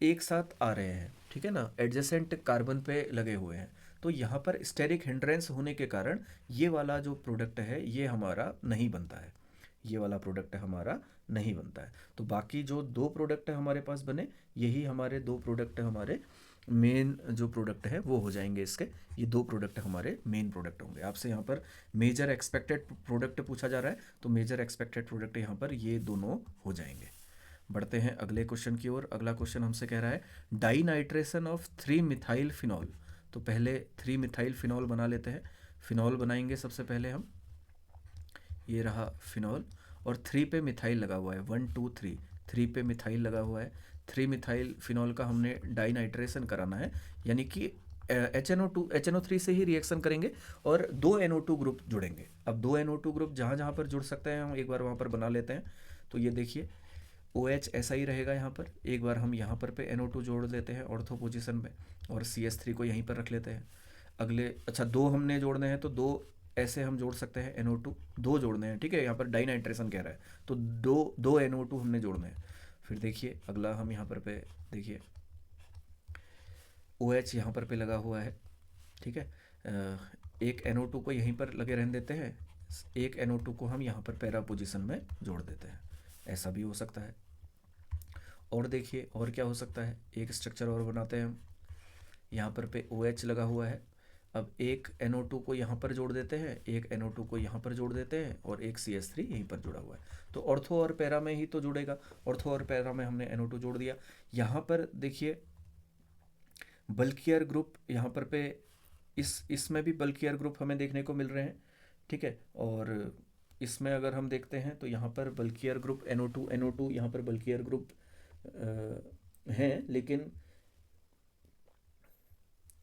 एक साथ आ रहे हैं, ठीक है ना, एडजेसेंट कार्बन पे लगे हुए हैं। तो यहाँ पर स्टेरिक हिंड्रेंस होने के कारण ये वाला जो प्रोडक्ट है ये हमारा नहीं बनता है, ये वाला प्रोडक्ट हमारा नहीं बनता है। तो बाकी जो 2 प्रोडक्ट हमारे पास बने, यही हमारे 2 प्रोडक्ट हमारे मेन जो प्रोडक्ट है वो हो जाएंगे इसके। ये 2 प्रोडक्ट हमारे मेन प्रोडक्ट होंगे। आपसे यहाँ पर मेजर एक्सपेक्टेड प्रोडक्ट पूछा जा रहा है, तो मेजर एक्सपेक्टेड प्रोडक्ट यहाँ पर ये दोनों हो जाएंगे। बढ़ते हैं अगले क्वेश्चन की ओर। अगला क्वेश्चन हमसे कह रहा है dinitration of 3 methyl phenol. तो पहले 3 मिथाइल फिनॉल बना लेते हैं। फिनॉल बनाएंगे सबसे पहले हम, ये रहा फिनॉल, और 3 पे मिथाइल लगा हुआ है, 1 2 3, 3 पे मिथाइल लगा हुआ है। 3 मिथाइल फिनॉल का हमने डाई नाइट्रेशन कराना है, यानी कि HNO3 से ही रिएक्शन करेंगे और दो NO2 ग्रुप जुड़ेंगे। अब दो NO2 ग्रुप जहाँ जहाँ पर जुड़ सकते हैं हम एक बार वहाँ पर बना लेते हैं। तो ये देखिए OH ऐसा ही रहेगा यहाँ पर, एक बार हम यहाँ पर पे NO2 जोड़ लेते हैं ऑर्थो पोजीशन में और CH3 को यहीं पर रख लेते हैं। अगले अच्छा दो हमने जोड़ने हैं तो दो ऐसे हम जोड़ सकते हैं NO2, दो जोड़ने हैं, ठीक है, यहाँ पर डाई नाइट्रेशन कह रहा है तो दो दो NO2 हमने जोड़ने हैं। फिर देखिए अगला हम यहाँ पर पे देखिए OH यहाँ पर पे लगा हुआ है, ठीक है। एक NO2 को यहीं पर लगे रहने देते हैं, एक NO2 को हम यहाँ पर पैरा पोजीशन में जोड़ देते हैं, ऐसा भी हो सकता है। और देखिए और क्या हो सकता है, एक स्ट्रक्चर और बनाते हैं हम। यहाँ पर पे OH लगा हुआ है, अब एक NO2 को यहाँ पर जोड़ देते हैं, एक NO2 को यहाँ पर जोड़ देते हैं और एक CH3 यहीं पर जुड़ा हुआ है। तो ऑर्थो और पैरा में ही तो जुड़ेगा, ऑर्थो और पैरा में हमने NO2 जोड़ दिया। यहाँ पर देखिए बल्कियर ग्रुप यहाँ पर पे इसमें भी बल्कियर ग्रुप हमें देखने को मिल रहे हैं, ठीक है। और इसमें अगर हम देखते हैं तो यहाँ पर बल्कियर ग्रुप NO2 यहाँ पर बल्कियर ग्रुप हैं, लेकिन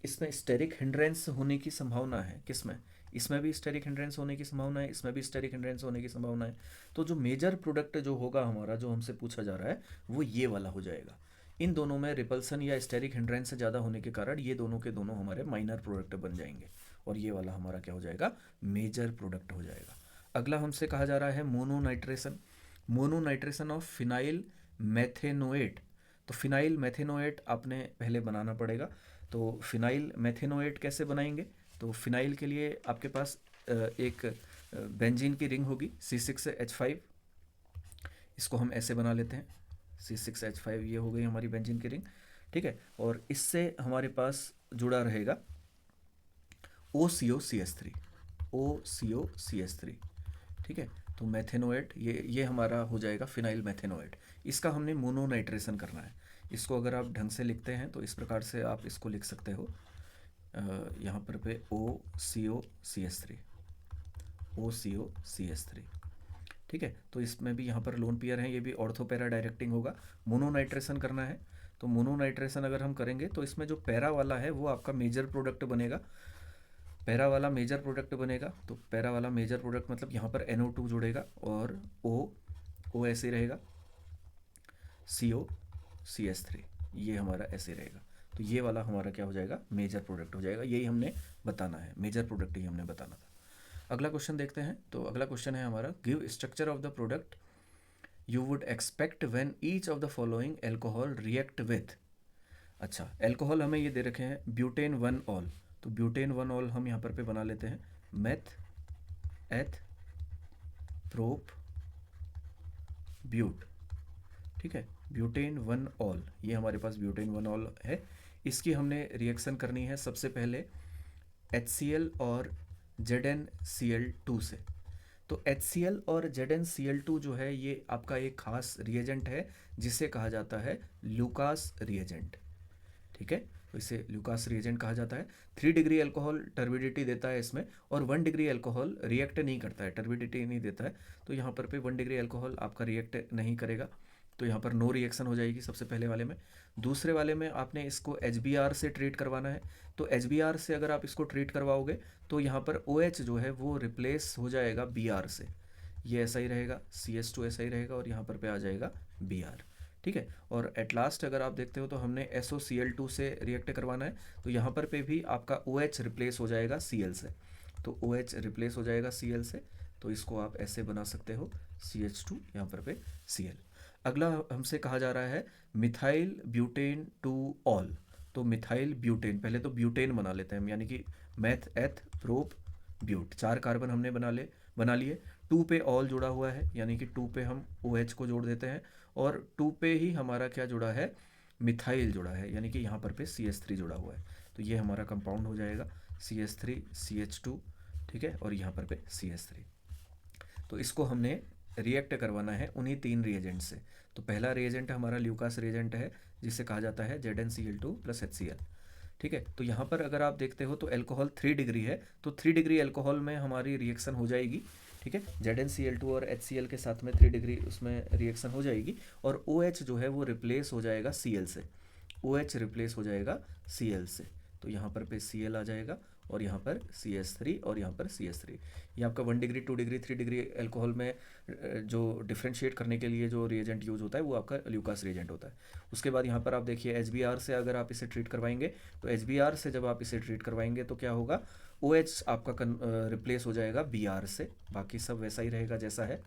इसमें स्टेरिक हिंड्रेंस होने की संभावना है। किसमें? इसमें भी स्टेरिक हिंड्रेंस होने की संभावना है, इसमें भी स्टेरिक हिंड्रेंस होने की संभावना है। तो जो मेजर प्रोडक्ट जो होगा हमारा, जो हमसे पूछा जा रहा है, वो ये वाला हो जाएगा। इन दोनों में रिपल्सन या स्टेरिक हिंड्रेंस से ज़्यादा होने के कारण ये दोनों के दोनों हमारे माइनर प्रोडक्ट बन जाएंगे और ये वाला हमारा क्या हो जाएगा, मेजर प्रोडक्ट हो जाएगा। अगला हमसे कहा जा रहा है मोनोनाइट्रेशन, मोनोनाइट्रेशन ऑफ फिनाइल मैथेनोएट। तो फिनाइल मैथेनोएट आपने पहले बनाना पड़ेगा। तो फिनाइल मैथेनोएट कैसे बनाएंगे? तो फिनाइल के लिए आपके पास एक बेंजीन की रिंग होगी C6H5, इसको हम ऐसे बना लेते हैं C6H5, ये हो गई हमारी बेंजीन की रिंग, ठीक है। और इससे हमारे पास जुड़ा रहेगा OCOCH3, OCOCH3, ठीक है। तो मैथेनोएट ये हमारा हो जाएगा फिनाइल मैथेनोएट। इसका हमने मोनोनाइट्रेशन करना है। इसको अगर आप ढंग से लिखते हैं तो इस प्रकार से आप इसको लिख सकते हो, यहाँ पर पे OCOCH3, OCOCH3, ठीक है। तो इसमें भी यहाँ पर लोन पेयर हैं, ये भी ऑर्थो पैरा डायरेक्टिंग होगा। मोनोनाइट्रेशन करना है तो मोनोनाइट्रेशन अगर हम करेंगे तो इसमें जो पैरा वाला है वो आपका मेजर प्रोडक्ट बनेगा, पैरा वाला मेजर प्रोडक्ट बनेगा। तो पैरा वाला मेजर प्रोडक्ट मतलब यहाँ पर NO2 जुड़ेगा और O ऐसे रहेगा, COCH3 ये हमारा ऐसे रहेगा। तो ये वाला हमारा क्या हो जाएगा, मेजर प्रोडक्ट हो जाएगा। यही हमने बताना है, मेजर प्रोडक्ट ही हमने बताना था। अगला क्वेश्चन देखते हैं। तो अगला क्वेश्चन है हमारा, give structure of the product you would expect when each of the following alcohol react with. अच्छा, एल्कोहल हमें ये दे रखे हैं ब्यूटेन 1 ऑल, तो ब्यूटेन 1 ऑल हम यहाँ पर पे बना लेते हैं, मेथ एथ प्रोप ब्यूट, ठीक है। ब्यूटेन 1 ऑल, ये हमारे पास ब्यूटेन 1 ऑल है। इसकी हमने रिएक्शन करनी है सबसे पहले HCl और ZnCl2 से। तो HCl और ZnCl2 जो है ये आपका एक खास रिएजेंट है जिसे कहा जाता है लुकास रिएजेंट, ठीक है। तो इसे लुकास रिएजेंट कहा जाता है। 3 डिग्री अल्कोहल टर्बिडिटी देता है इसमें, और 1 डिग्री अल्कोहल रिएक्ट नहीं करता है, टर्बिडिटी नहीं देता है। तो यहाँ पर 1 डिग्री अल्कोहल आपका रिएक्ट नहीं करेगा, तो यहाँ पर नो रिएक्शन हो जाएगी सबसे पहले वाले में। दूसरे वाले में आपने इसको HBr से ट्रीट करवाना है। तो HBr से अगर आप इसको ट्रीट करवाओगे तो यहाँ पर OH जो है वो रिप्लेस हो जाएगा Br से, ये ऐसा ही रहेगा, CH2 ऐसा ही रहेगा और यहाँ पर पे आ जाएगा Br, ठीक है। और एट लास्ट अगर आप देखते हो तो हमने SOCl2 से रिएक्ट करवाना है, तो यहाँ पर पे भी आपका OH रिप्लेस हो जाएगा Cl से, तो OH रिप्लेस हो जाएगा Cl से। तो इसको आप ऐसे बना सकते हो CH2 यहाँ पर पे Cl। अगला हमसे कहा जा रहा है मिथाइल ब्यूटेन 2 ऑल। तो मिथाइल ब्यूटेन, पहले तो ब्यूटेन बना लेते हैं हम, यानी कि मैथ एथ प्रोप ब्यूट, 4 कार्बन हमने बना लिए। 2 पे ऑल जुड़ा हुआ है, यानी कि 2 पे हम OH को जोड़ देते हैं, और 2 पे ही हमारा क्या जुड़ा है, मिथाइल जुड़ा है, यानी कि यहाँ पर पे CH3 जुड़ा हुआ है। तो ये हमारा कंपाउंड हो जाएगा CH3 CH2, ठीक है, और यहाँ पर पे CH3। तो इसको हमने रिएक्ट करवाना है उन्हीं 3 रिएजेंट से। तो पहला रिएजेंट हमारा ल्यूकास रिएजेंट है जिसे कहा जाता है ZnCl2 प्लस HCl, ठीक है। तो यहाँ पर अगर आप देखते हो तो एल्कोहल 3 डिग्री है, तो 3 डिग्री एल्कोहल में हमारी रिएक्शन हो जाएगी, ठीक है। ZnCl2 और HCl के साथ में 3 डिग्री उसमें रिएक्शन हो जाएगी, और OH जो है वो रिप्लेस हो जाएगा Cl से, OH रिप्लेस हो जाएगा Cl से। तो यहाँ पर Cl आ जाएगा और यहाँ पर CH3 और यहाँ पर CH3। ये आपका 1 डिग्री 2 डिग्री 3 डिग्री एल्कोहल में जो डिफ्रेंशिएट करने के लिए जो रिएजेंट यूज़ होता है वो आपका ल्यूकास रिएजेंट होता है। उसके बाद यहाँ पर आप देखिए HBr से अगर आप इसे ट्रीट करवाएंगे तो HBr से जब आप इसे ट्रीट करवाएंगे तो क्या होगा, OH आपका रिप्लेस हो जाएगा Br से, बाकी सब वैसा ही रहेगा जैसा है।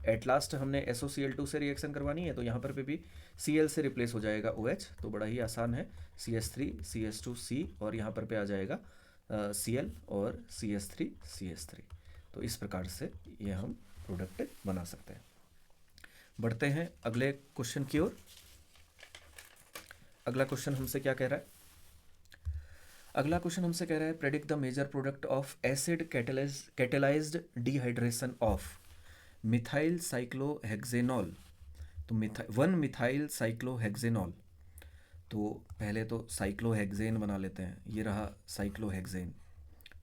एट लास्ट हमने SOCl2 से रिएक्शन करवानी है तो यहाँ पर भी Cl से रिप्लेस हो जाएगा OH, तो बड़ा ही आसान है, CH3 CH2C और यहाँ पर आ जाएगा Cl और CH3 CH3। तो इस प्रकार से ये हम प्रोडक्ट बना सकते हैं। बढ़ते हैं अगले क्वेश्चन की ओर। अगला क्वेश्चन हमसे क्या कह रहा है? अगला क्वेश्चन हमसे कह रहा है predict the major product of acid catalysed dehydration of methyl cyclohexanol. तो 1 मिथाइल साइक्लोहेक्सेनॉल, तो पहले तो साइक्लोहेक्सेन बना लेते हैं, ये रहा साइक्लोहेक्सेन,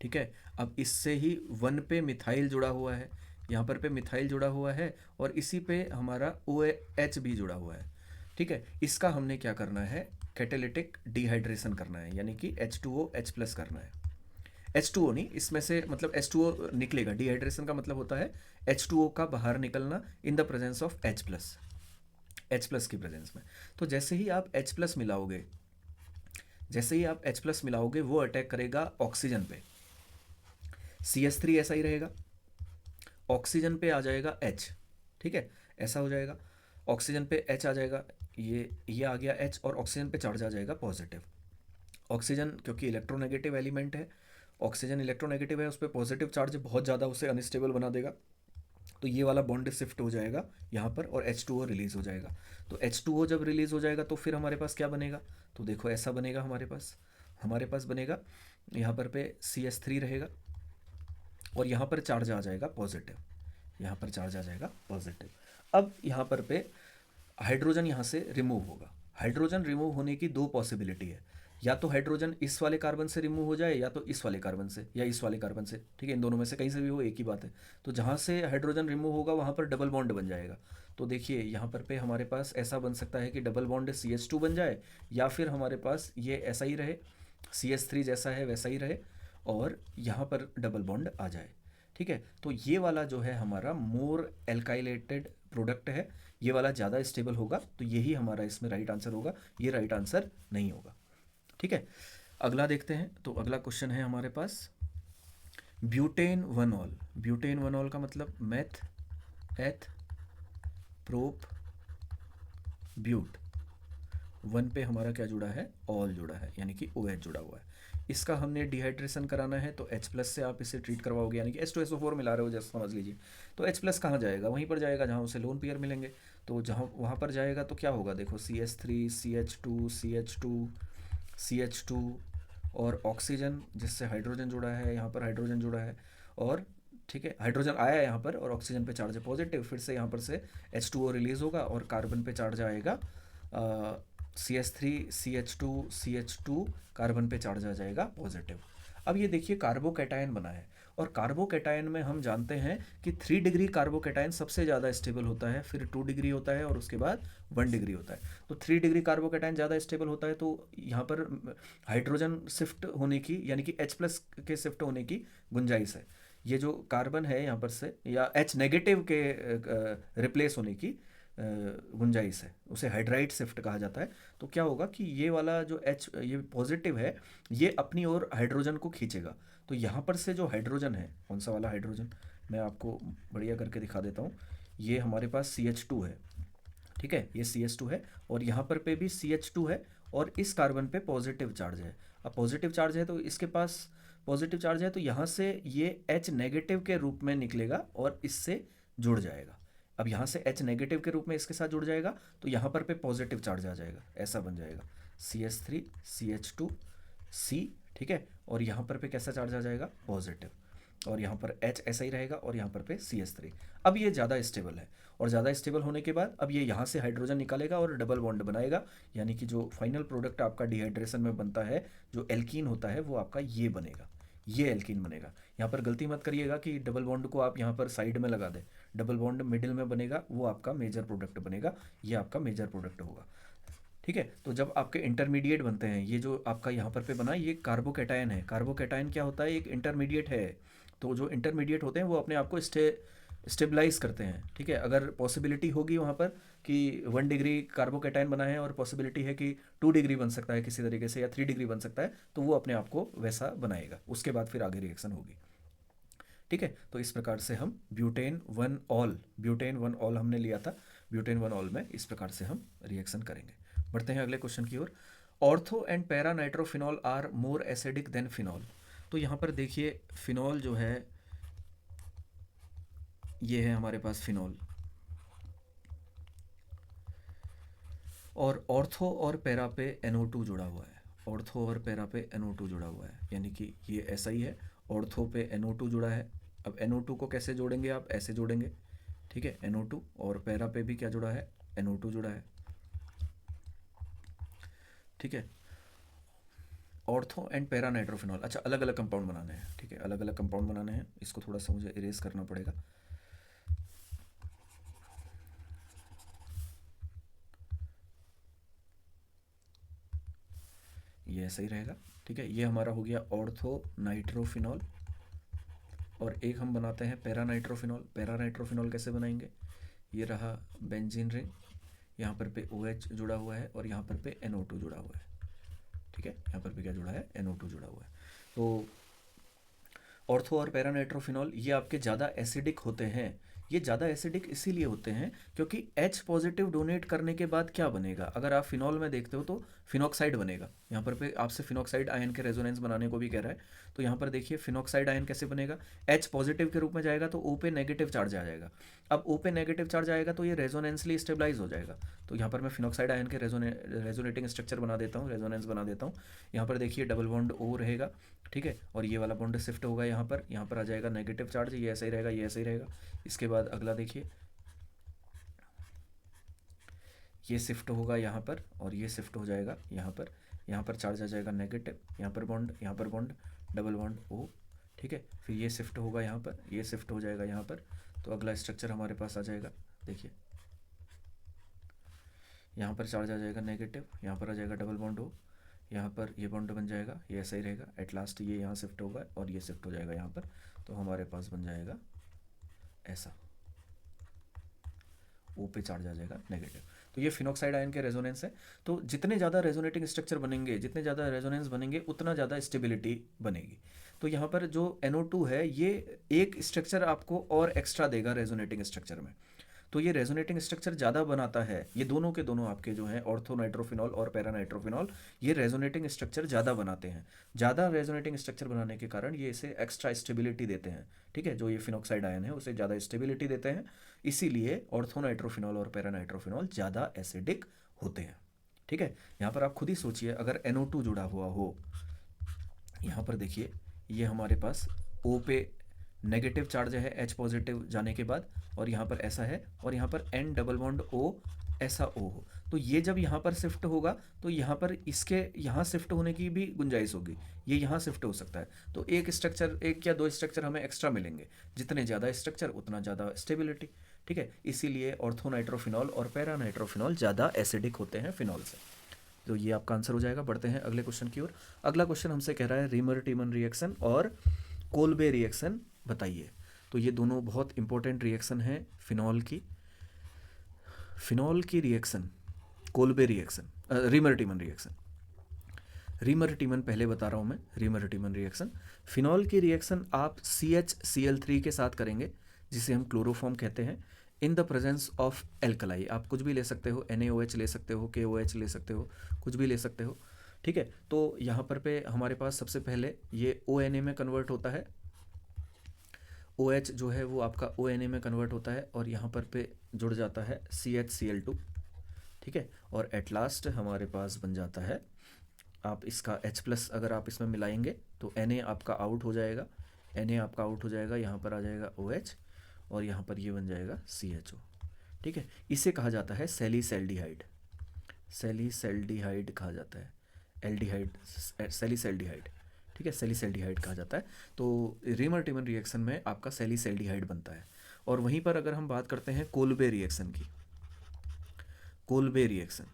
ठीक है। अब इससे ही 1 पे मिथाइल जुड़ा हुआ है, यहाँ पर मिथाइल जुड़ा हुआ है और इसी पे हमारा OH भी जुड़ा हुआ है, ठीक है। इसका हमने क्या करना है, कैटेलिटिक डिहाइड्रेशन करना है, यानी कि H2OH प्लस करना है। H2O नहीं, इसमें से मतलब H2O निकलेगा, डिहाइड्रेशन का मतलब होता है H2O का बाहर निकलना in the presence of H plus की प्रेजेंस में। तो जैसे ही आप H प्लस मिलाओगे, वो अटैक करेगा ऑक्सीजन पे, CH3 ऐसा ही रहेगा, ऑक्सीजन पे आ जाएगा H, ठीक है, ऐसा हो जाएगा, ऑक्सीजन पे H आ जाएगा, ये आ गया H और ऑक्सीजन पे चार्ज आ जाएगा पॉजिटिव। ऑक्सीजन क्योंकि इलेक्ट्रोनेगेटिव एलिमेंट है, ऑक्सीजन इलेक्ट्रोनेगेटिव है, उस पर पॉजिटिव चार्ज बहुत ज़्यादा उसे अनस्टेबल बना देगा, तो ये वाला बॉन्ड शिफ्ट हो जाएगा यहाँ पर और H2O रिलीज़ हो जाएगा। तो H2O जब रिलीज़ हो जाएगा तो फिर हमारे पास क्या बनेगा, तो देखो ऐसा बनेगा, हमारे पास बनेगा यहाँ पर CH3 रहेगा और यहाँ पर चार्ज आ जाएगा पॉजिटिव, अब यहाँ पर हाइड्रोजन यहाँ से रिमूव होगा। हाइड्रोजन रिमूव होने की 2 पॉसिबिलिटी है, या तो हाइड्रोजन इस वाले कार्बन से रिमूव हो जाए या तो इस वाले कार्बन से या इस वाले कार्बन से, ठीक है, इन दोनों में से कहीं से भी हो, एक ही बात है। तो जहाँ से हाइड्रोजन रिमूव होगा वहाँ पर डबल बॉन्ड बन जाएगा। तो देखिए यहाँ पर हमारे पास ऐसा बन सकता है कि डबल बॉन्ड CH2 बन जाए, या फिर हमारे पास ये ऐसा ही रहे, CH3 जैसा है वैसा ही रहे और यहाँ पर डबल बॉन्ड आ जाए, ठीक है। तो ये वाला जो है हमारा मोर एल्काइलेटेड प्रोडक्ट है, ये वाला ज़्यादा स्टेबल होगा, तो यही हमारा इसमें राइट आंसर होगा, ये राइट आंसर नहीं होगा, ठीक है। अगला देखते हैं, तो अगला क्वेश्चन है हमारे पास ब्यूटेन वनॉल। ब्यूटेन वनॉल का मतलब मेथ एथ प्रोप ब्यूट, 1 पे हमारा क्या जुड़ा है, ऑल जुड़ा है, यानी कि OH जुड़ा हुआ है। इसका हमने डिहाइड्रेशन कराना है तो H प्लस से आप इसे ट्रीट करवाओगे, यानी कि H2SO4 मिला रहे हो जैसे समझ लीजिए। तो H प्लस कहाँ जाएगा, वहीं पर जाएगा जहाँ उसे लोन पेयर मिलेंगे, तो जहाँ वहाँ पर जाएगा तो क्या होगा, देखो CH3 CH2 CH2 CH2 और ऑक्सीजन जिससे हाइड्रोजन जुड़ा है, यहाँ पर हाइड्रोजन जुड़ा है, और ठीक है, हाइड्रोजन आया यहाँ पर और ऑक्सीजन पे चार्ज है पॉजिटिव, फिर से यहाँ पर से H2O रिलीज़ होगा और कार्बन पे चार्ज आएगा CH3 CH2 CH2, कार्बन पे चार्ज आ जाएगा पॉजिटिव। अब ये देखिए कार्बोकैटायन बना है, और कार्बोकैटायन में हम जानते हैं कि 3 डिग्री कार्बोकैटायन सबसे ज़्यादा स्टेबल होता है, फिर 2 डिग्री होता है और उसके बाद 1 डिग्री होता है। तो 3 डिग्री कार्बोकैटायन ज़्यादा स्टेबल होता है, तो यहाँ पर हाइड्रोजन शिफ्ट होने की, यानी कि H प्लस के शिफ्ट होने की गुंजाइश है। ये जो कार्बन है यहाँ पर से, या H नेगेटिव के रिप्लेस होने की गुंजाइश है, उसे हाइड्राइड शिफ्ट कहा जाता है। तो क्या होगा कि ये वाला जो ये पॉजिटिव है, ये अपनी ओर हाइड्रोजन को खींचेगा। तो यहाँ पर से जो हाइड्रोजन है, कौन सा वाला हाइड्रोजन, मैं आपको बढ़िया करके दिखा देता हूँ। ये हमारे पास CH2 है, ठीक है, ये CH2 है और यहाँ पर भी CH2 है और इस कार्बन पे पॉजिटिव चार्ज है। अब पॉजिटिव चार्ज है तो इसके पास पॉजिटिव चार्ज है, तो यहाँ से ये H नेगेटिव के रूप में निकलेगा और इससे जुड़ जाएगा। अब यहाँ से H नेगेटिव के रूप में इसके साथ जुड़ जाएगा, तो यहाँ पर पॉजिटिव चार्ज आ जाएगा, ऐसा बन जाएगा CH3 CH2 C, ठीक है, और यहाँ पर कैसा चार्ज आ जाएगा, पॉजिटिव, और यहाँ पर H ऐसा ही रहेगा और यहाँ पर CH3। अब ये ज़्यादा स्टेबल है, और ज़्यादा स्टेबल होने के बाद अब ये यहाँ से हाइड्रोजन निकालेगा और डबल बॉन्ड बनाएगा, यानी कि जो फाइनल प्रोडक्ट आपका डिहाइड्रेशन में बनता है, जो एल्कीन होता है, वो आपका ये बनेगा, ये एल्कीन बनेगा। यहाँ पर गलती मत करिएगा कि डबल बॉन्ड को आप यहाँ पर साइड में लगा दें, डबल बॉन्ड मिडिल में बनेगा, वो आपका मेजर प्रोडक्ट बनेगा, ये आपका मेजर प्रोडक्ट होगा। ठीक है, तो जब आपके इंटरमीडिएट बनते हैं, ये जो आपका यहाँ पर पे बना ये कार्बोकैटायन है। कार्बोकैटायन क्या होता है, एक इंटरमीडिएट है। तो जो इंटरमीडिएट होते हैं वो अपने आप को स्टेबलाइज करते हैं। ठीक है, अगर पॉसिबिलिटी होगी वहाँ पर कि 1 डिग्री कार्बोकैटायन बना है और पॉसिबिलिटी है कि 2 डिग्री बन सकता है किसी तरीके से, या 3 डिग्री बन सकता है, तो वो अपने आप को वैसा बनाएगा, उसके बाद फिर आगे रिएक्शन होगी। ठीक है, तो इस प्रकार से हम ब्यूटेन 1 ऑल हमने लिया था, ब्यूटेन 1 ऑल में इस प्रकार से हम रिएक्शन करेंगे। बढ़ते हैं अगले क्वेश्चन की ओर। Ortho and para nitrophenol are more acidic than phenol. तो यहाँ पर देखिए फिनॉल जो है ये है हमारे पास फिनॉल, और ऑर्थो और पैरा पे NO2 जुड़ा हुआ है। ऑर्थो और पैरा पे NO2 जुड़ा हुआ है, यानी कि ये ऐसा ही है, ऑर्थो पे NO2 जुड़ा है। अब NO2 को कैसे जोड़ेंगे, आप ऐसे जोड़ेंगे। ठीक है, NO2, और पैरा पे भी क्या जुड़ा है, NO2 जुड़ा है। ठीक है, ऑर्थो एंड पैरा नाइट्रोफिनॉल, अच्छा अलग अलग कंपाउंड बनाने हैं। ठीक है, अलग अलग कंपाउंड बनाने हैं, इसको थोड़ा सा मुझे इरेज करना पड़ेगा। ये ऐसा ही रहेगा। ठीक है, ये हमारा हो गया ऑर्थो नाइट्रोफिनॉल, और एक हम बनाते हैं पैरा नाइट्रोफिनॉल। पैरा नाइट्रोफिनॉल कैसे बनाएंगे, ये रहा बेंजीन रिंग, यहाँ पर पे OH जुड़ा हुआ है और यहाँ पर पे NO2 जुड़ा हुआ है। ठीक है, यहाँ पर भी क्या जुड़ा है, NO2 जुड़ा हुआ है। तो ऑर्थो और पैरा नाइट्रोफिनॉल ये आपके ज़्यादा एसिडिक होते हैं। ये ज़्यादा एसिडिक इसीलिए होते हैं क्योंकि H पॉजिटिव डोनेट करने के बाद क्या बनेगा, अगर आप फिनॉल में देखते हो तो फिनॉक्साइड बनेगा। यहाँ पर पे आपसे फिनॉक्साइड आयन के रेजोनेंस बनाने को भी कह रहा है। तो यहाँ पर देखिए फिनॉक्साइड आयन कैसे बनेगा, H पॉजिटिव के रूप में जाएगा तो O पे नेगेटिव चार्ज आ जाएगा। अब O पे नेगेटिव चार्ज आएगा तो ये रेजोनेंसली स्टेबलाइज हो जाएगा। तो यहाँ पर मैं फिनॉक्साइड आयन के रेजोनेटिंग स्ट्रक्चर बना देता हूँ, रेजोनेंस बना देता हूँ। यहाँ पर देखिए डबल बॉन्ड O रहेगा। ठीक है, और ये वाला बॉन्ड शिफ्ट होगा, यहाँ पर आ जाएगा नेगेटिव चार्ज, ये ऐसा ही रहेगा, ये ऐसा ही रहेगा। इसके बाद अगला देखिए, ये शिफ्ट होगा यहाँ पर और ये शिफ्ट हो जाएगा यहाँ पर। यहाँ पर चार्ज आ जाएगा नेगेटिव, यहाँ पर बॉन्ड, यहाँ पर बॉन्ड, डबल बॉन्ड O। ठीक है, फिर ये शिफ्ट होगा यहाँ पर, ये शिफ्ट हो जाएगा यहाँ पर। तो अगला स्ट्रक्चर हमारे पास आ जाएगा, देखिए यहाँ पर चार्ज आ जाएगा नेगेटिव, यहाँ पर आ जाएगा डबल बॉन्ड O, यहाँ पर ये बॉन्ड बन जाएगा, ये ऐसा ही रहेगा। एट लास्ट ये यहाँ शिफ्ट होगा और ये शिफ्ट हो जाएगा यहाँ पर। तो हमारे पास बन जाएगा ऐसा, O पे चार्ज आ जाएगा नेगेटिव। तो ये फिनॉक्साइड आयन के रेजोनेंस है। तो जितने ज़्यादा रेजोनेटिंग स्ट्रक्चर बनेंगे, जितने ज़्यादा रेजोनेंस बनेंगे, उतना ज़्यादा स्टेबिलिटी बनेगी। तो यहाँ पर जो NO2 है ये एक स्ट्रक्चर आपको और एक्स्ट्रा देगा रेजोनेटिंग स्ट्रक्चर में। तो ये रेजोनेटिंग स्ट्रक्चर ज़्यादा बनाता है, ये दोनों के दोनों आपके जो हैं ऑर्थो नाइट्रोफिनॉल और पैरा नाइट्रोफिनॉल, ये रेजोनेटिंग स्ट्रक्चर ज़्यादा बनाते हैं। ज़्यादा रेजोनेटिंग स्ट्रक्चर बनाने के कारण ये इसे एक्स्ट्रा स्टेबिलिटी देते हैं। ठीक है, जो ये फिनॉक्साइड आयन है उसे ज़्यादा स्टेबिलिटी देते हैं, इसीलिए ऑर्थो नाइट्रोफिनॉल और पैरा नाइट्रोफिनॉल ज़्यादा एसिडिक होते हैं। ठीक है, यहाँ पर आप खुद ही सोचिए, अगर NO2 जुड़ा हुआ हो, यहाँ पर देखिए ये हमारे पास O पे नेगेटिव चार्ज है H पॉजिटिव जाने के बाद, और यहाँ पर ऐसा है, और यहाँ पर N डबल बॉन्ड O ऐसा O हो, तो ये जब यहाँ पर शिफ्ट होगा तो यहाँ पर इसके यहाँ शिफ्ट होने की भी गुंजाइश होगी, ये यहाँ शिफ्ट हो सकता है। तो एक स्ट्रक्चर, एक या दो स्ट्रक्चर हमें एक्स्ट्रा मिलेंगे, जितने ज़्यादा स्ट्रक्चर उतना ज़्यादा स्टेबिलिटी। ठीक है, इसीलिए ऑर्थोनाइट्रोफिनॉल और पैरा नाइट्रोफिनॉल ज़्यादा एसिडिक होते हैं फिनॉल से। तो ये आपका आंसर हो जाएगा। बढ़ते हैं अगले क्वेश्चन की ओर। अगला क्वेश्चन हमसे कह रहा है रीमर टीमन रिएक्शन और कोल्बे रिएक्शन बताइए। तो ये दोनों बहुत इंपॉर्टेंट रिएक्शन है फिनॉल की। फिनॉल की reaction, Kolbe reaction, reamer टीमन reaction. Reamer टीमन पहले बता रहा हूँ मैं, रीमर टीमन रिएक्शन। फिनॉल की रिएक्शन आप CHCl3 के साथ करेंगे, जिसे हम क्लोरोफॉर्म कहते हैं, in the presence of alkali. आप कुछ भी ले सकते हो, NaOH ले सकते हो, KOH ले सकते हो, कुछ भी ले सकते हो। ठीक है, तो यहाँ पर पे हमारे पास सबसे पहले ये ONA में कन्वर्ट होता है, OH जो है वो आपका ONA में कन्वर्ट होता है, और यहाँ पर पे जुड़ जाता है CHCl2। ठीक है, और एट लास्ट हमारे पास बन जाता है, आप इसका H+ अगर आप इसमें मिलाएंगे तो Na आपका आउट हो जाएगा, Na आपका आउट हो जाएगा, यहाँ पर आ जाएगा OH, और यहाँ पर ये बन जाएगा CHO। ठीक है, इसे कहा जाता है सैलिसैल्डिहाइड, सैलिसैल्डिहाइड कहा जाता है, एल्डिहाइड, सैलिसैल्डिहाइड। ठीक है, सैलिसैल्डिहाइड कहा जाता है। तो रीमर टीमन रिएक्शन में आपका सैलिसैल्डिहाइड बनता है। और वहीं पर अगर हम बात करते हैं कोल्बे रिएक्शन की, कोल्बे रिएक्शन,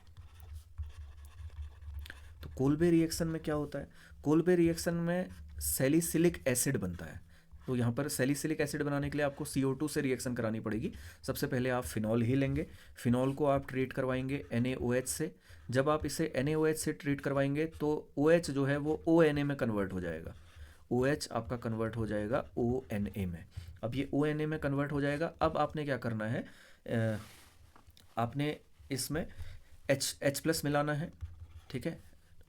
कोल्बे रिएक्शन में क्या होता है? कोल्बे रिएक्शन में सैलिसिलिक एसिड बनता है। तो यहाँ पर सैलिसिलिक एसिड बनाने के लिए आपको CO2 से रिएक्शन करानी पड़ेगी। सबसे पहले आप फिनॉल ही लेंगे, फिनॉल को आप ट्रीट करवाएंगे NaOH से। जब आप इसे NaOH से ट्रीट करवाएंगे तो OH जो है वो ONA में कन्वर्ट हो जाएगा। OH आपका कन्वर्ट हो जाएगा ONA में। अब ये ONA में कन्वर्ट हो जाएगा। अब आपने क्या करना है, आपने इसमें H+ मिलाना है, ठीक है,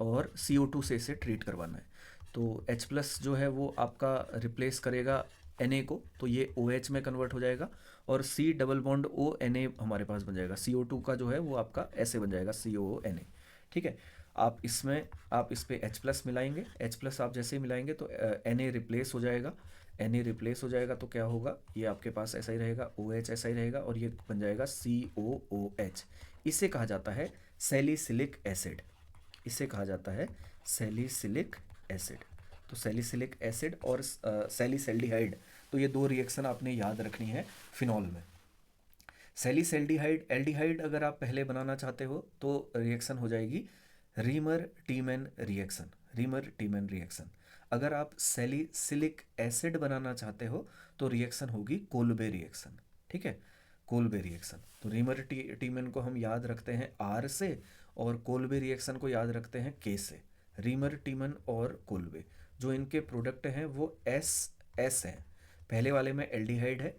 और CO2 से इसे ट्रीट करवाना है। तो H+ जो है वो आपका रिप्लेस करेगा Na को, तो ये OH में कन्वर्ट हो जाएगा और C डबल बॉन्ड ONA हमारे पास बन जाएगा। CO2 का जो है वो आपका ऐसे बन जाएगा COONA, ठीक है। आप इस पे H+ मिलाएंगे, H+ आप जैसे ही मिलाएंगे तो Na रिप्लेस हो जाएगा। Na रिप्लेस हो जाएगा तो क्या होगा, ये आपके पास ऐसा ही रहेगा, OH ऐसा ही रहेगा और ये बन जाएगा COOH। इसे कहा जाता है सैलिसिलिक एसिड, इसे कहा जाता है सैलिसिलिक एसिड। तो सैलिसिलिक एसिड और सैलिसल्डिहाइड, तो ये दो रिएक्शन आपने याद रखनी है फिनॉल में। सैलिसल्डिहाइड एल्डिहाइड अगर आप पहले बनाना चाहते हो तो रिएक्शन हो जाएगी रीमर टीमैन रिएक्शन, रीमर टीमैन रिएक्शन। अगर आप सैलिसिलिक एसिड बनाना चाहते हो तो रिएक्शन होगी कोल्बे रिएक्शन, ठीक है, कोल्बे रिएक्शन। तो रीमर टीमैन को हम याद रखते हैं R से और कोल्बे रिएक्शन को याद रखते हैं K से। रीमर टीमन और कोल्बे जो इनके प्रोडक्ट हैं वो एस हैं। पहले वाले में एल्डिहाइड है,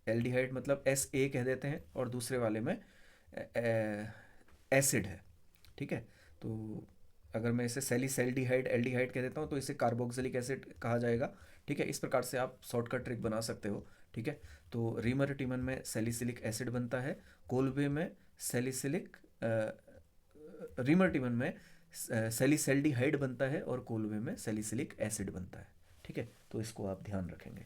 एल्डिहाइड मतलब SA कह देते हैं, और दूसरे वाले में एसिड है, ठीक है। तो अगर मैं इसे सैलिसल्डिहाइड एल्डिहाइड कह देता हूँ तो इसे कार्बोक्सिलिक एसिड कहा जाएगा, ठीक है। इस प्रकार से आप शॉर्टकट ट्रिक बना सकते हो, ठीक है। तो रीमर टीमन में सैलिसिलिक एसिड बनता है, कोल्बे में सैलिसिलिक रीमर टीमन में सैलिसल्डिहाइड बनता है और कोल्बे में सैलिसिलिक एसिड बनता है, ठीक है। तो इसको आप ध्यान रखेंगे।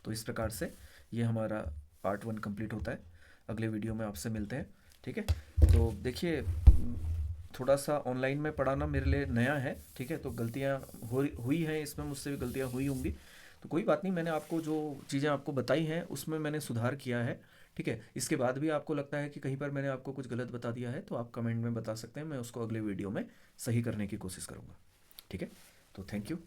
तो इस प्रकार से ये हमारा पार्ट 1 कंप्लीट होता है। अगले वीडियो में आपसे मिलते हैं, ठीक है। तो देखिए, थोड़ा सा ऑनलाइन में पढ़ाना मेरे लिए नया है, ठीक है। तो गलतियाँ हुई हैं इसमें, मुझसे भी गलतियाँ हुई होंगी, तो कोई बात नहीं। मैंने आपको जो चीज़ें आपको बताई हैं उसमें मैंने सुधार किया है, ठीक है। इसके बाद भी आपको लगता है कि कहीं पर मैंने आपको कुछ गलत बता दिया है तो आप कमेंट में बता सकते हैं, मैं उसको अगले वीडियो में सही करने की कोशिश करूँगा, ठीक है। तो थैंक यू।